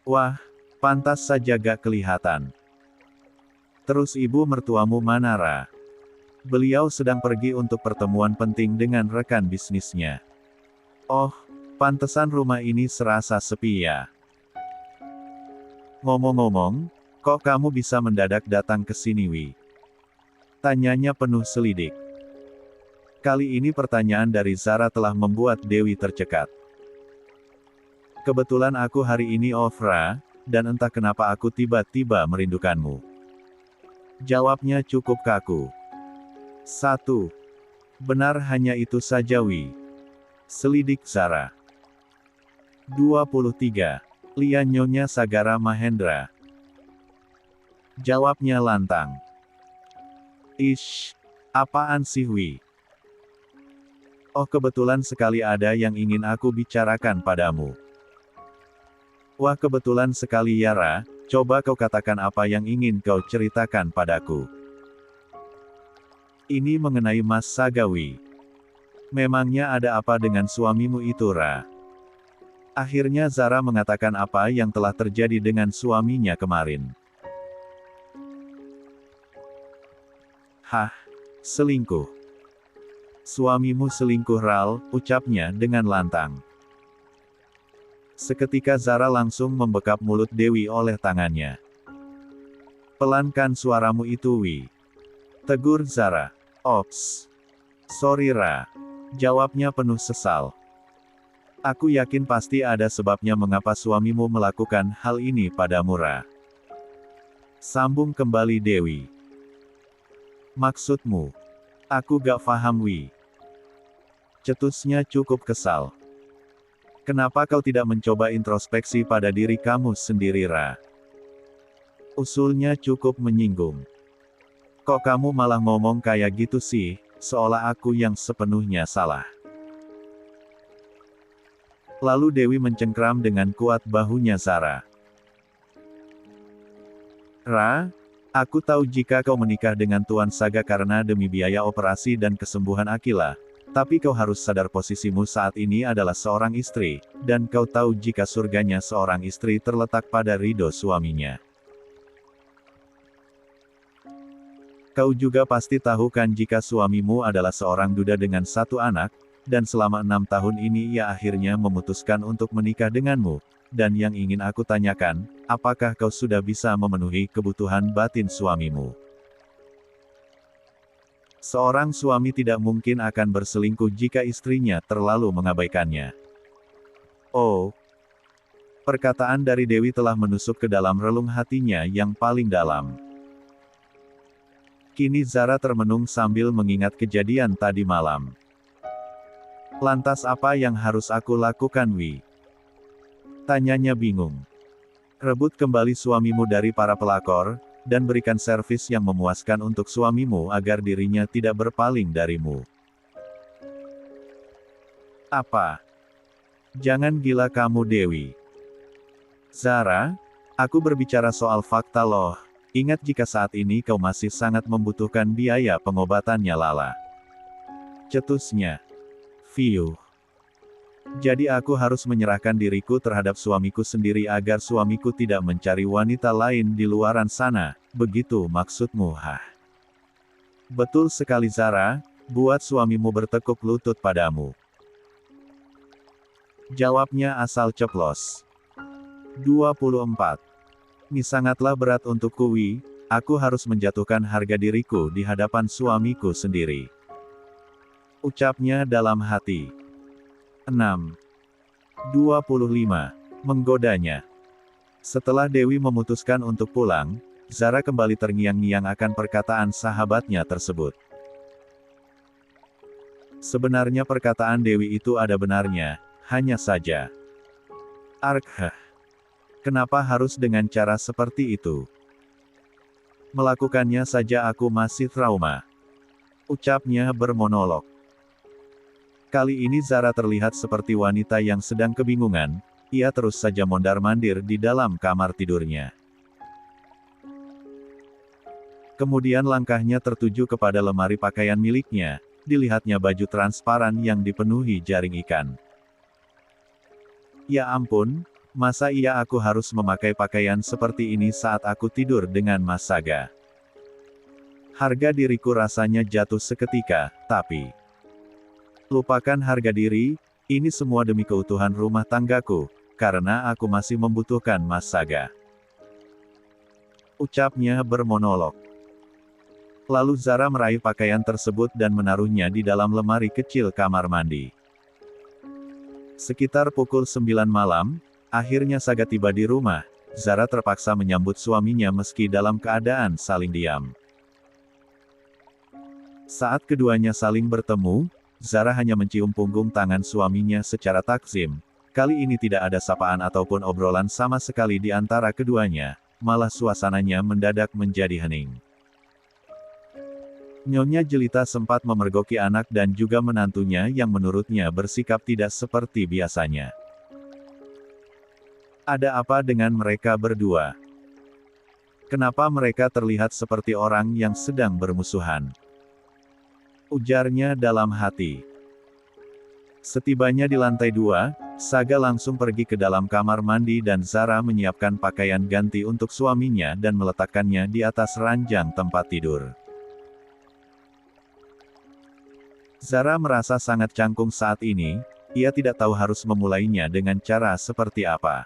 Wah, pantas saja gak kelihatan. Terus ibu mertuamu mana Ra? Beliau sedang pergi untuk pertemuan penting dengan rekan bisnisnya. Oh, pantesan rumah ini serasa sepi ya. Ngomong-ngomong, kok kamu bisa mendadak datang ke sini Wi? Tanyanya penuh selidik. Kali ini pertanyaan dari Zara telah membuat Dewi tercekat. Kebetulan aku hari ini off Ra, dan entah kenapa aku tiba-tiba merindukanmu. Jawabnya cukup kaku. 1. Benar hanya itu saja Wi. Selidik Zara. 23. Lia Nyonya Sagara Mahendra. Jawabnya lantang. Ish, apaan sih Wi? Oh kebetulan sekali ada yang ingin aku bicarakan padamu. Wah kebetulan sekali Yara, coba kau katakan apa yang ingin kau ceritakan padaku. Ini mengenai Mas Sagawi. Memangnya ada apa dengan suamimu itu Ra? Akhirnya Zara mengatakan apa yang telah terjadi dengan suaminya kemarin. Hah? Selingkuh? Suamimu selingkuh Ral, ucapnya dengan lantang. Seketika Zara langsung membekap mulut Dewi oleh tangannya. Pelankan suaramu itu Wi. Tegur Zara. Ops. Sorry Ra. Jawabnya penuh sesal. Aku yakin pasti ada sebabnya mengapa suamimu melakukan hal ini padamu Ra. Sambung kembali Dewi. Maksudmu? Aku gak paham Wi. Cetusnya cukup kesal. Kenapa kau tidak mencoba introspeksi pada diri kamu sendiri Ra? Usulnya cukup menyinggung. Kok kamu malah ngomong kayak gitu sih, seolah aku yang sepenuhnya salah. Lalu Dewi mencengkram dengan kuat bahunya Zara. Ra, aku tahu jika kau menikah dengan Tuan Saga karena demi biaya operasi dan kesembuhan Akila. Tapi kau harus sadar posisimu saat ini adalah seorang istri, dan kau tahu jika surganya seorang istri terletak pada ridho suaminya. Kau juga pasti tahu kan jika suamimu adalah seorang duda dengan satu anak, dan selama 6 tahun ini ia akhirnya memutuskan untuk menikah denganmu, dan yang ingin aku tanyakan, apakah kau sudah bisa memenuhi kebutuhan batin suamimu? Seorang suami tidak mungkin akan berselingkuh jika istrinya terlalu mengabaikannya. Oh. Perkataan dari Dewi telah menusuk ke dalam relung hatinya yang paling dalam. Kini Zara termenung sambil mengingat kejadian tadi malam. Lantas apa yang harus aku lakukan Wi? Tanyanya bingung. Rebut kembali suamimu dari para pelakor, dan berikan servis yang memuaskan untuk suamimu agar dirinya tidak berpaling darimu. Apa? Jangan gila kamu Dewi. Zara, aku berbicara soal fakta loh. Ingat jika saat ini kau masih sangat membutuhkan biaya pengobatannya Lala. Cetusnya. Fiuh. Jadi aku harus menyerahkan diriku terhadap suamiku sendiri agar suamiku tidak mencari wanita lain di luaran sana, begitu maksudmu Hah? Betul sekali Zara, buat suamimu bertekuk lutut padamu. Jawabnya asal ceplos. 24. Ini sangatlah berat untukku Wi, aku harus menjatuhkan harga diriku di hadapan suamiku sendiri. Ucapnya dalam hati. 6. 25. Menggodanya. Setelah Dewi memutuskan untuk pulang, Zara kembali terngiang-ngiang akan perkataan sahabatnya tersebut. Sebenarnya perkataan Dewi itu ada benarnya, hanya saja. Arkhah. Kenapa harus dengan cara seperti itu? Melakukannya saja aku masih trauma. Ucapnya bermonolog. Kali ini Zara terlihat seperti wanita yang sedang kebingungan, ia terus saja mondar-mandir di dalam kamar tidurnya. Kemudian langkahnya tertuju kepada lemari pakaian miliknya, dilihatnya baju transparan yang dipenuhi jaring ikan. Ya ampun, masa iya aku harus memakai pakaian seperti ini saat aku tidur dengan Mas Saga? Harga diriku rasanya jatuh seketika, tapi... Lupakan harga diri, ini semua demi keutuhan rumah tanggaku, karena aku masih membutuhkan Mas Saga. Ucapnya bermonolog. Lalu Zara meraih pakaian tersebut dan menaruhnya di dalam lemari kecil kamar mandi. Sekitar pukul 9 malam, akhirnya Saga tiba di rumah, Zara terpaksa menyambut suaminya meski dalam keadaan saling diam. Saat keduanya saling bertemu, Zara hanya mencium punggung tangan suaminya secara takzim, Kali ini tidak ada sapaan ataupun obrolan sama sekali di antara keduanya, malah suasananya mendadak menjadi hening. Nyonya Jelita sempat memergoki anak dan juga menantunya yang menurutnya bersikap tidak seperti biasanya. Ada apa dengan mereka berdua? Kenapa mereka terlihat seperti orang yang sedang bermusuhan? Ujarnya dalam hati. Setibanya di lantai 2, Saga langsung pergi ke dalam kamar mandi dan Zara menyiapkan pakaian ganti untuk suaminya dan meletakkannya di atas ranjang tempat tidur. Zara merasa sangat canggung saat ini, ia tidak tahu harus memulainya dengan cara seperti apa.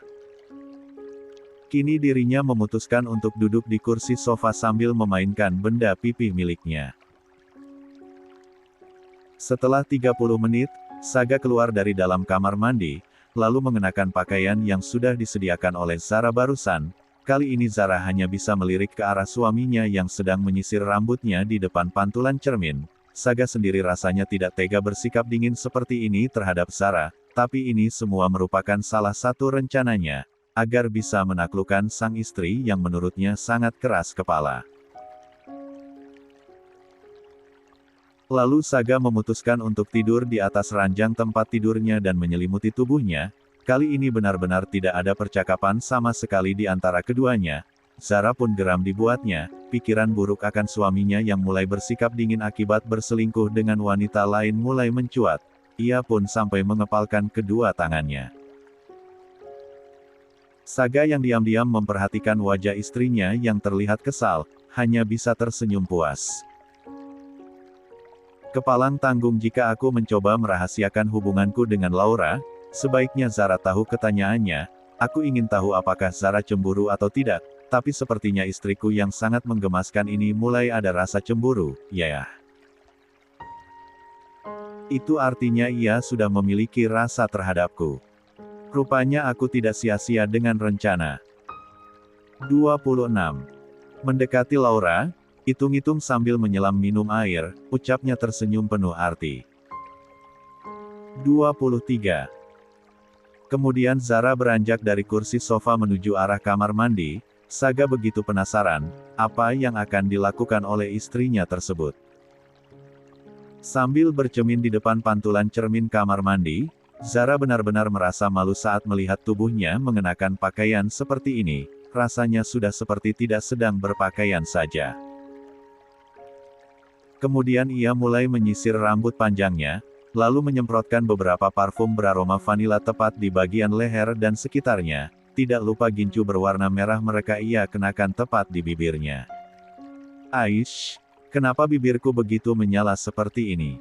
Kini dirinya memutuskan untuk duduk di kursi sofa sambil memainkan benda pipih miliknya. Setelah 30 menit, Saga keluar dari dalam kamar mandi, lalu mengenakan pakaian yang sudah disediakan oleh Zara barusan. Kali ini Zara hanya bisa melirik ke arah suaminya yang sedang menyisir rambutnya di depan pantulan cermin. Saga sendiri rasanya tidak tega bersikap dingin seperti ini terhadap Zara, tapi ini semua merupakan salah satu rencananya, agar bisa menaklukkan sang istri yang menurutnya sangat keras kepala. Lalu Saga memutuskan untuk tidur di atas ranjang tempat tidurnya dan menyelimuti tubuhnya. Kali ini benar-benar tidak ada percakapan sama sekali di antara keduanya. Zara pun geram dibuatnya, pikiran buruk akan suaminya yang mulai bersikap dingin akibat berselingkuh dengan wanita lain mulai mencuat. Ia pun sampai mengepalkan kedua tangannya. Saga yang diam-diam memperhatikan wajah istrinya yang terlihat kesal, hanya bisa tersenyum puas. Kepalang tanggung jika aku mencoba merahasiakan hubunganku dengan Laura, sebaiknya Zara tahu ketanyaannya. Aku ingin tahu apakah Zara cemburu atau tidak, tapi sepertinya istriku yang sangat menggemaskan ini mulai ada rasa cemburu, ya. Itu artinya ia sudah memiliki rasa terhadapku. Rupanya aku tidak sia-sia dengan rencana. 26. Mendekati Laura, hitung-hitung sambil menyelam minum air, ucapnya tersenyum penuh arti. 23. Kemudian Zara beranjak dari kursi sofa menuju arah kamar mandi. Saga begitu penasaran, apa yang akan dilakukan oleh istrinya tersebut. Sambil bercermin di depan pantulan cermin kamar mandi, Zara benar-benar merasa malu saat melihat tubuhnya mengenakan pakaian seperti ini, rasanya sudah seperti tidak sedang berpakaian saja. Kemudian ia mulai menyisir rambut panjangnya, lalu menyemprotkan beberapa parfum beraroma vanila tepat di bagian leher dan sekitarnya. Tidak lupa gincu berwarna merah mereka ia kenakan tepat di bibirnya. Aish, kenapa bibirku begitu menyala seperti ini?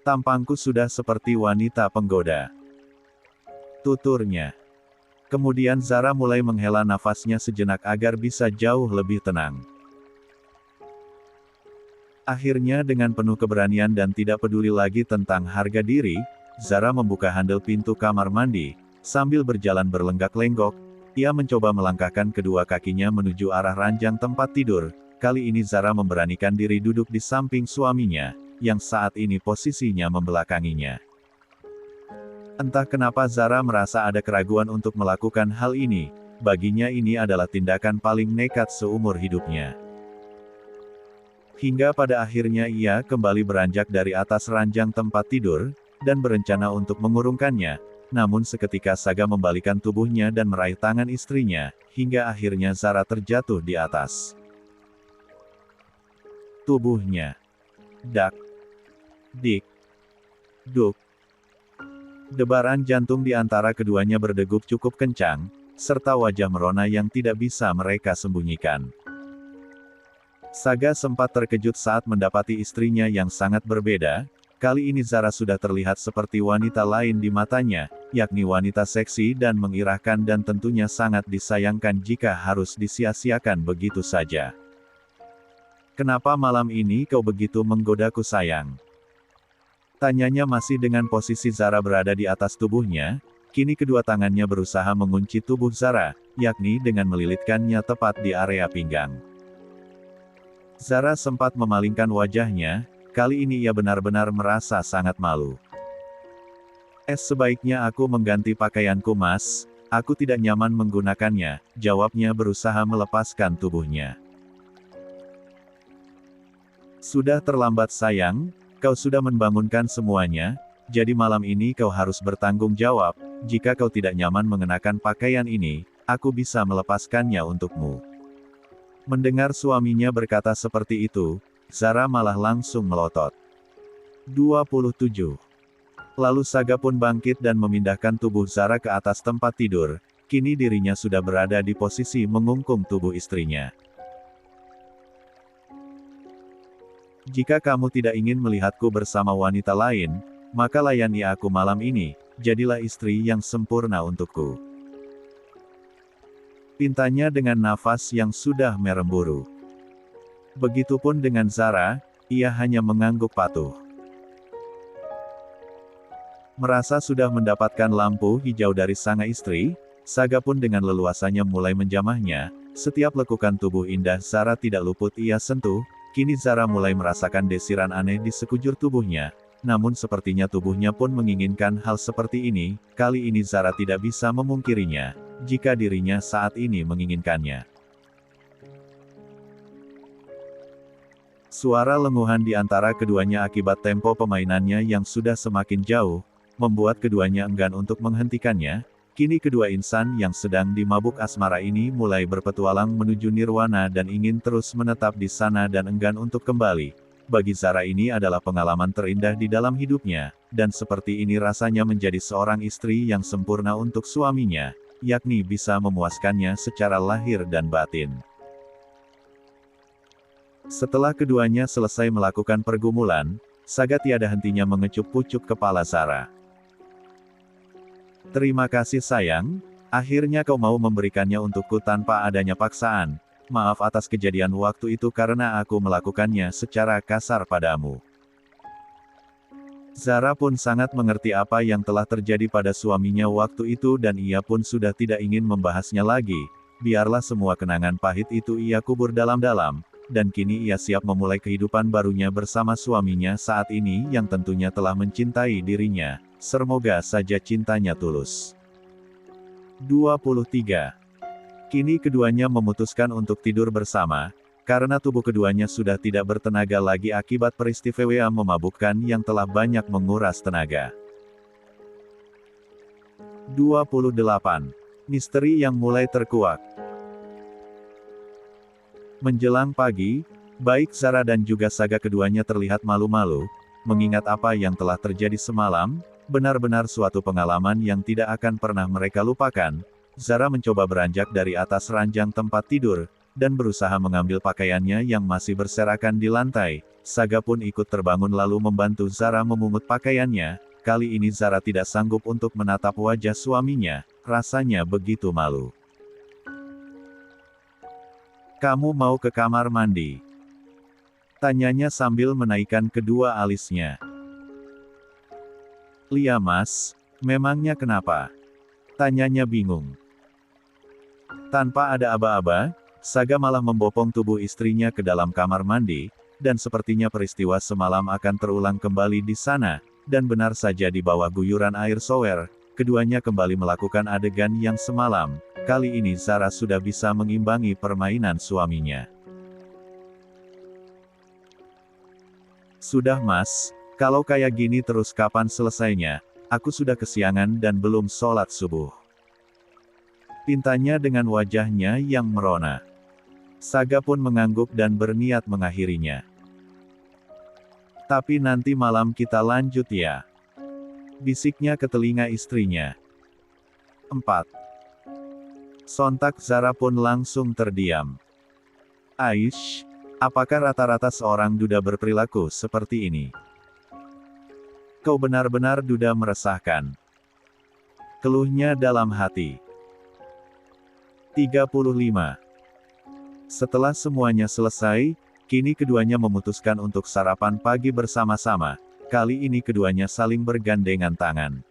Tampangku sudah seperti wanita penggoda. Tuturnya. Kemudian Zara mulai menghela nafasnya sejenak agar bisa jauh lebih tenang. Akhirnya dengan penuh keberanian dan tidak peduli lagi tentang harga diri, Zara membuka handle pintu kamar mandi. Sambil berjalan berlenggak-lenggok, ia mencoba melangkahkan kedua kakinya menuju arah ranjang tempat tidur. Kali ini Zara memberanikan diri duduk di samping suaminya, yang saat ini posisinya membelakanginya. Entah kenapa Zara merasa ada keraguan untuk melakukan hal ini, baginya ini adalah tindakan paling nekat seumur hidupnya. Hingga pada akhirnya ia kembali beranjak dari atas ranjang tempat tidur, dan berencana untuk mengurungkannya. Namun seketika Saga membalikan tubuhnya dan meraih tangan istrinya, hingga akhirnya Zara terjatuh di atas tubuhnya. Dak. Dik. Duk. Debaran jantung di antara keduanya berdegup cukup kencang, serta wajah merona yang tidak bisa mereka sembunyikan. Saga sempat terkejut saat mendapati istrinya yang sangat berbeda. Kali ini Zara sudah terlihat seperti wanita lain di matanya, yakni wanita seksi dan mengira-irakan dan tentunya sangat disayangkan jika harus disia-siakan begitu saja. Kenapa malam ini kau begitu menggodaku sayang? Tanyanya masih dengan posisi Zara berada di atas tubuhnya, kini kedua tangannya berusaha mengunci tubuh Zara, yakni dengan melilitkannya tepat di area pinggang. Zara sempat memalingkan wajahnya. Kali ini ia benar-benar merasa sangat malu. Sebaiknya aku mengganti pakaianku Mas, aku tidak nyaman menggunakannya, jawabnya berusaha melepaskan tubuhnya. Sudah terlambat sayang, kau sudah membangunkan semuanya, jadi malam ini kau harus bertanggung jawab, jika kau tidak nyaman mengenakan pakaian ini, aku bisa melepaskannya untukmu. Mendengar suaminya berkata seperti itu, Zara malah langsung melotot. 27. Lalu Saga pun bangkit dan memindahkan tubuh Zara ke atas tempat tidur, kini dirinya sudah berada di posisi mengungkung tubuh istrinya. Jika kamu tidak ingin melihatku bersama wanita lain, maka layani aku malam ini, jadilah istri yang sempurna untukku. Pintanya dengan nafas yang sudah meremburu. Begitupun dengan Zara, ia hanya mengangguk patuh. Merasa sudah mendapatkan lampu hijau dari sang istri, Saga pun dengan leluasanya mulai menjamahnya, setiap lekukan tubuh indah Zara tidak luput ia sentuh, kini Zara mulai merasakan desiran aneh di sekujur tubuhnya, namun sepertinya tubuhnya pun menginginkan hal seperti ini, kali ini Zara tidak bisa memungkirinya, jika dirinya saat ini menginginkannya. Suara lenguhan di antara keduanya akibat tempo pemainannya yang sudah semakin jauh, membuat keduanya enggan untuk menghentikannya, kini kedua insan yang sedang dimabuk asmara ini mulai berpetualang menuju nirwana dan ingin terus menetap di sana dan enggan untuk kembali. Bagi Zara ini adalah pengalaman terindah di dalam hidupnya, dan seperti ini rasanya menjadi seorang istri yang sempurna untuk suaminya, yakni bisa memuaskannya secara lahir dan batin. Setelah keduanya selesai melakukan pergumulan, Saga tiada hentinya mengecup pucuk kepala Zara. Terima kasih sayang, akhirnya kau mau memberikannya untukku tanpa adanya paksaan. Maaf atas kejadian waktu itu karena aku melakukannya secara kasar padamu. Zara pun sangat mengerti apa yang telah terjadi pada suaminya waktu itu dan ia pun sudah tidak ingin membahasnya lagi. Biarlah semua kenangan pahit itu ia kubur dalam-dalam, dan kini ia siap memulai kehidupan barunya bersama suaminya saat ini yang tentunya telah mencintai dirinya. Semoga saja cintanya tulus. 23. Kini keduanya memutuskan untuk tidur bersama, karena tubuh keduanya sudah tidak bertenaga lagi akibat peristiwa memabukkan yang telah banyak menguras tenaga. 28. Misteri yang mulai terkuak. Menjelang pagi, baik Zara dan juga Saga keduanya terlihat malu-malu, mengingat apa yang telah terjadi semalam, benar-benar suatu pengalaman yang tidak akan pernah mereka lupakan. Zara mencoba beranjak dari atas ranjang tempat tidur, dan berusaha mengambil pakaiannya yang masih berserakan di lantai. Saga pun ikut terbangun lalu membantu Zara memungut pakaiannya. Kali ini Zara tidak sanggup untuk menatap wajah suaminya, rasanya begitu malu. Kamu mau ke kamar mandi? Tanyanya sambil menaikkan kedua alisnya. Lia Mas, memangnya kenapa? Tanyanya bingung. Tanpa ada aba-aba, Saga malah membopong tubuh istrinya ke dalam kamar mandi, dan sepertinya peristiwa semalam akan terulang kembali di sana, dan benar saja di bawah guyuran air shower, keduanya kembali melakukan adegan yang semalam, kali ini Zara sudah bisa mengimbangi permainan suaminya. Sudah Mas, kalau kayak gini terus kapan selesainya? Aku sudah kesiangan dan belum sholat subuh. Pintanya dengan wajahnya yang merona. Saga pun mengangguk dan berniat mengakhirinya. Tapi nanti malam kita lanjut ya. Bisiknya ke telinga istrinya. 4. Sontak Zara pun langsung terdiam. Aish, apakah rata-rata seorang duda berperilaku seperti ini? Kau benar-benar duda meresahkan. Keluhnya dalam hati. 35. Setelah semuanya selesai, kini keduanya memutuskan untuk sarapan pagi bersama-sama. Kali ini keduanya saling bergandengan tangan.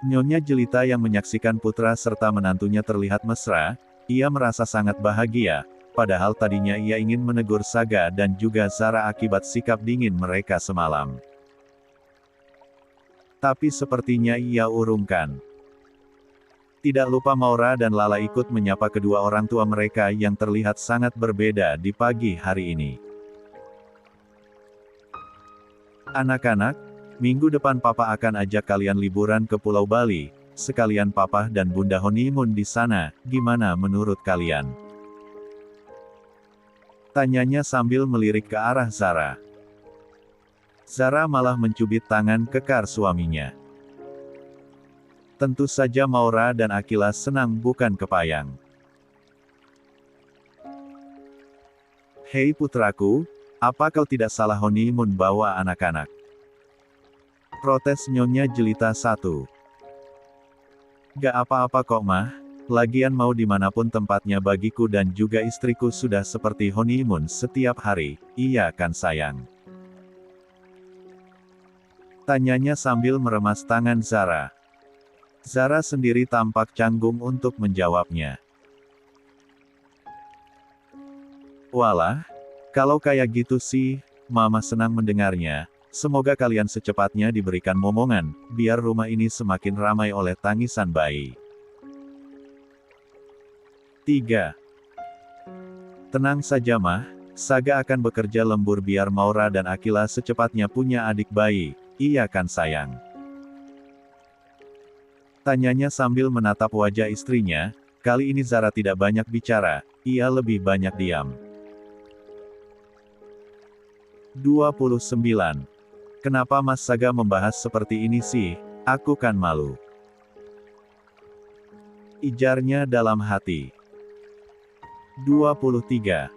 Nyonya Jelita yang menyaksikan putra serta menantunya terlihat mesra, ia merasa sangat bahagia, padahal tadinya ia ingin menegur Saga dan juga Zara akibat sikap dingin mereka semalam. Tapi sepertinya ia urungkan. Tidak lupa Maura dan Lala ikut menyapa kedua orang tua mereka yang terlihat sangat berbeda di pagi hari ini. Anak-anak, minggu depan Papa akan ajak kalian liburan ke Pulau Bali, sekalian Papa dan Bunda honeymoon di sana, gimana menurut kalian? Tanyanya sambil melirik ke arah Zara. Zara malah mencubit tangan kekar suaminya. Tentu saja Maura dan Akila senang bukan kepayang. Hei putraku, apa kau tidak salah honeymoon bawa anak-anak? Protes Nyonya Jelita 1. Gak apa-apa kok mah, lagian mau dimanapun tempatnya bagiku dan juga istriku sudah seperti honeymoon setiap hari, iya kan sayang? Tanyanya sambil meremas tangan Zara. Zara sendiri tampak canggung untuk menjawabnya. Walah, kalau kayak gitu sih, Mama senang mendengarnya. Semoga kalian secepatnya diberikan momongan, biar rumah ini semakin ramai oleh tangisan bayi. 3. Tenang saja mah, Saga akan bekerja lembur biar Maura dan Akila secepatnya punya adik bayi, iya kan sayang? Tanyanya sambil menatap wajah istrinya, kali ini Zara tidak banyak bicara, ia lebih banyak diam. 29. Kenapa Mas Saga membahas seperti ini sih? Aku kan malu. Ijarnya dalam hati. 23.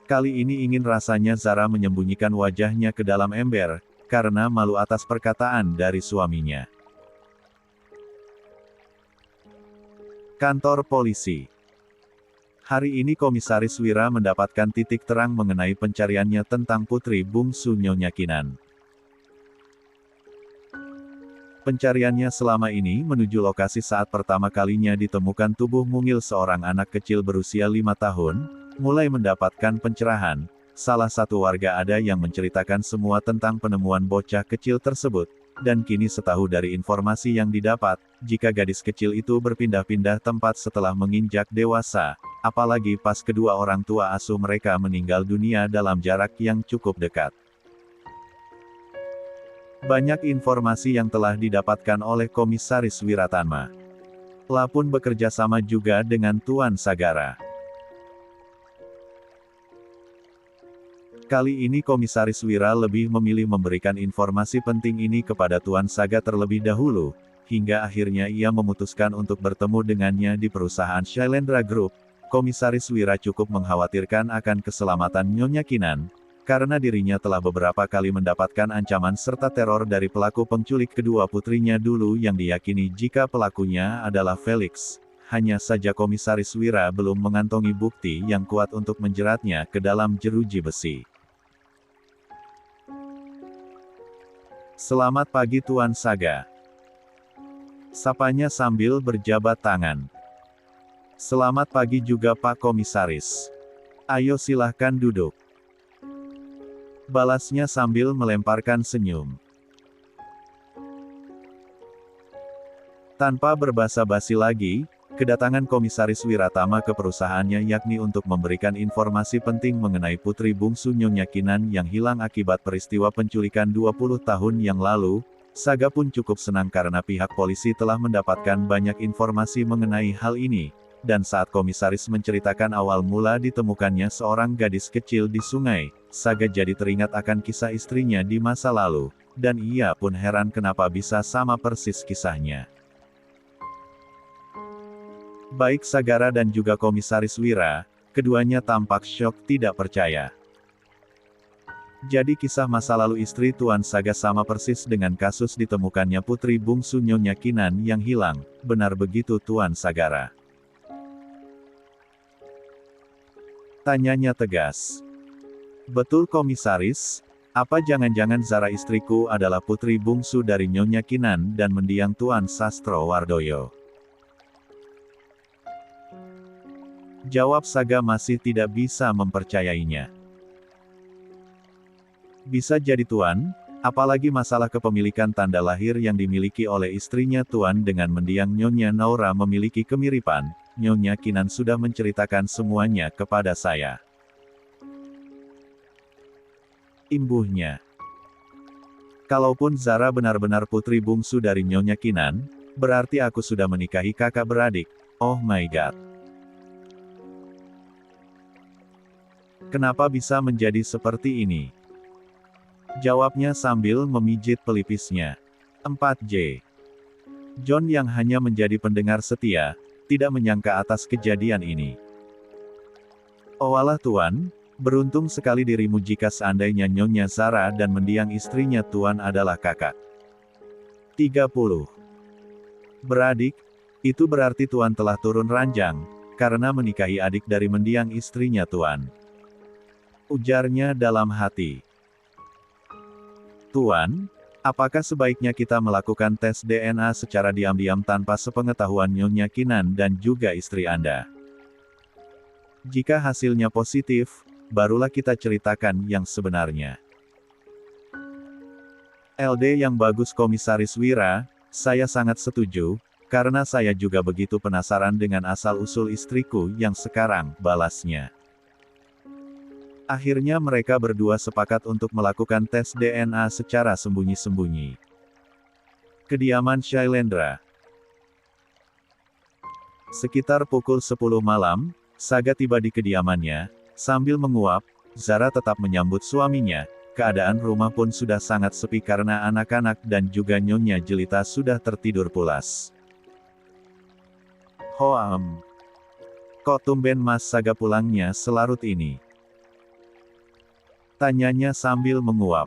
Kali ini ingin rasanya Zara menyembunyikan wajahnya ke dalam ember, karena malu atas perkataan dari suaminya. Kantor polisi. Hari ini Komisaris Wira mendapatkan titik terang mengenai pencariannya tentang putri bungsu Nyonya Kinan. Pencariannya selama ini menuju lokasi saat pertama kalinya ditemukan tubuh mungil seorang anak kecil berusia 5 tahun, mulai mendapatkan pencerahan. Salah satu warga ada yang menceritakan semua tentang penemuan bocah kecil tersebut, dan kini setahu dari informasi yang didapat, jika gadis kecil itu berpindah-pindah tempat setelah menginjak dewasa, apalagi pas kedua orang tua asuh mereka meninggal dunia dalam jarak yang cukup dekat. Banyak informasi yang telah didapatkan oleh Komisaris Wiratanma. La pun bekerja sama juga dengan Tuan Sagara. Kali ini Komisaris Wira lebih memilih memberikan informasi penting ini kepada Tuan Saga terlebih dahulu, hingga akhirnya ia memutuskan untuk bertemu dengannya di perusahaan Shailendra Group. Komisaris Wira cukup mengkhawatirkan akan keselamatan Nyonya Kinan, karena dirinya telah beberapa kali mendapatkan ancaman serta teror dari pelaku penculik kedua putrinya dulu yang diyakini jika pelakunya adalah Felix. Hanya saja Komisaris Wira belum mengantongi bukti yang kuat untuk menjeratnya ke dalam jeruji besi. Selamat pagi Tuan Saga. Sapanya sambil berjabat tangan. Selamat pagi juga Pak Komisaris. Ayo silahkan duduk. Balasnya sambil melemparkan senyum. Tanpa berbasa-basi lagi, kedatangan Komisaris Wiratama ke perusahaannya yakni untuk memberikan informasi penting mengenai putri bungsu Nyonya Kinan yang hilang akibat peristiwa penculikan 20 tahun yang lalu. Saga pun cukup senang karena pihak polisi telah mendapatkan banyak informasi mengenai hal ini, dan saat Komisaris menceritakan awal mula ditemukannya seorang gadis kecil di sungai, Saga jadi teringat akan kisah istrinya di masa lalu, dan ia pun heran kenapa bisa sama persis kisahnya. Baik Sagara dan juga Komisaris Wira, keduanya tampak syok tidak percaya. Jadi kisah masa lalu istri Tuan Saga sama persis dengan kasus ditemukannya putri bungsu Nyonya Kinan yang hilang, benar begitu Tuan Sagara? Tanyanya tegas. Betul Komisaris, apa jangan-jangan Zara istriku adalah putri bungsu dari Nyonya Kinan dan mendiang Tuan Sastro Wardoyo? Jawab Saga masih tidak bisa mempercayainya. Bisa jadi Tuan, apalagi masalah kepemilikan tanda lahir yang dimiliki oleh istrinya Tuan dengan mendiang Nyonya Naura memiliki kemiripan. Nyonya Kinan sudah menceritakan semuanya kepada saya. Imbuhnya. Kalaupun Zara benar-benar putri bungsu dari Nyonya Kinan, berarti aku sudah menikahi kakak beradik. Oh my god. Kenapa bisa menjadi seperti ini? Jawabnya sambil memijit pelipisnya. 4J. John yang hanya menjadi pendengar setia, tidak menyangka atas kejadian ini. Oh alah Tuan, beruntung sekali dirimu jika seandainya Nyonya Zara dan mendiang istrinya Tuan adalah kakak. 30. Beradik, itu berarti Tuan telah turun ranjang, karena menikahi adik dari mendiang istrinya Tuan. Ujarnya dalam hati. Tuan, apakah sebaiknya kita melakukan tes DNA secara diam-diam tanpa sepengetahuan Nyonya Kinan dan juga istri Anda? Jika hasilnya positif, barulah kita ceritakan yang sebenarnya. LD yang bagus Komisaris Wira, saya sangat setuju, karena saya juga begitu penasaran dengan asal-usul istriku yang sekarang, balasnya. Akhirnya mereka berdua sepakat untuk melakukan tes DNA secara sembunyi-sembunyi. Kediaman Shailendra. Sekitar pukul 10 malam, Saga tiba di kediamannya, sambil menguap. Zara tetap menyambut suaminya, keadaan rumah pun sudah sangat sepi karena anak-anak dan juga Nyonya Jelita sudah tertidur pulas. Kok tumben Mas Saga pulangnya selarut ini? Tanyanya sambil menguap.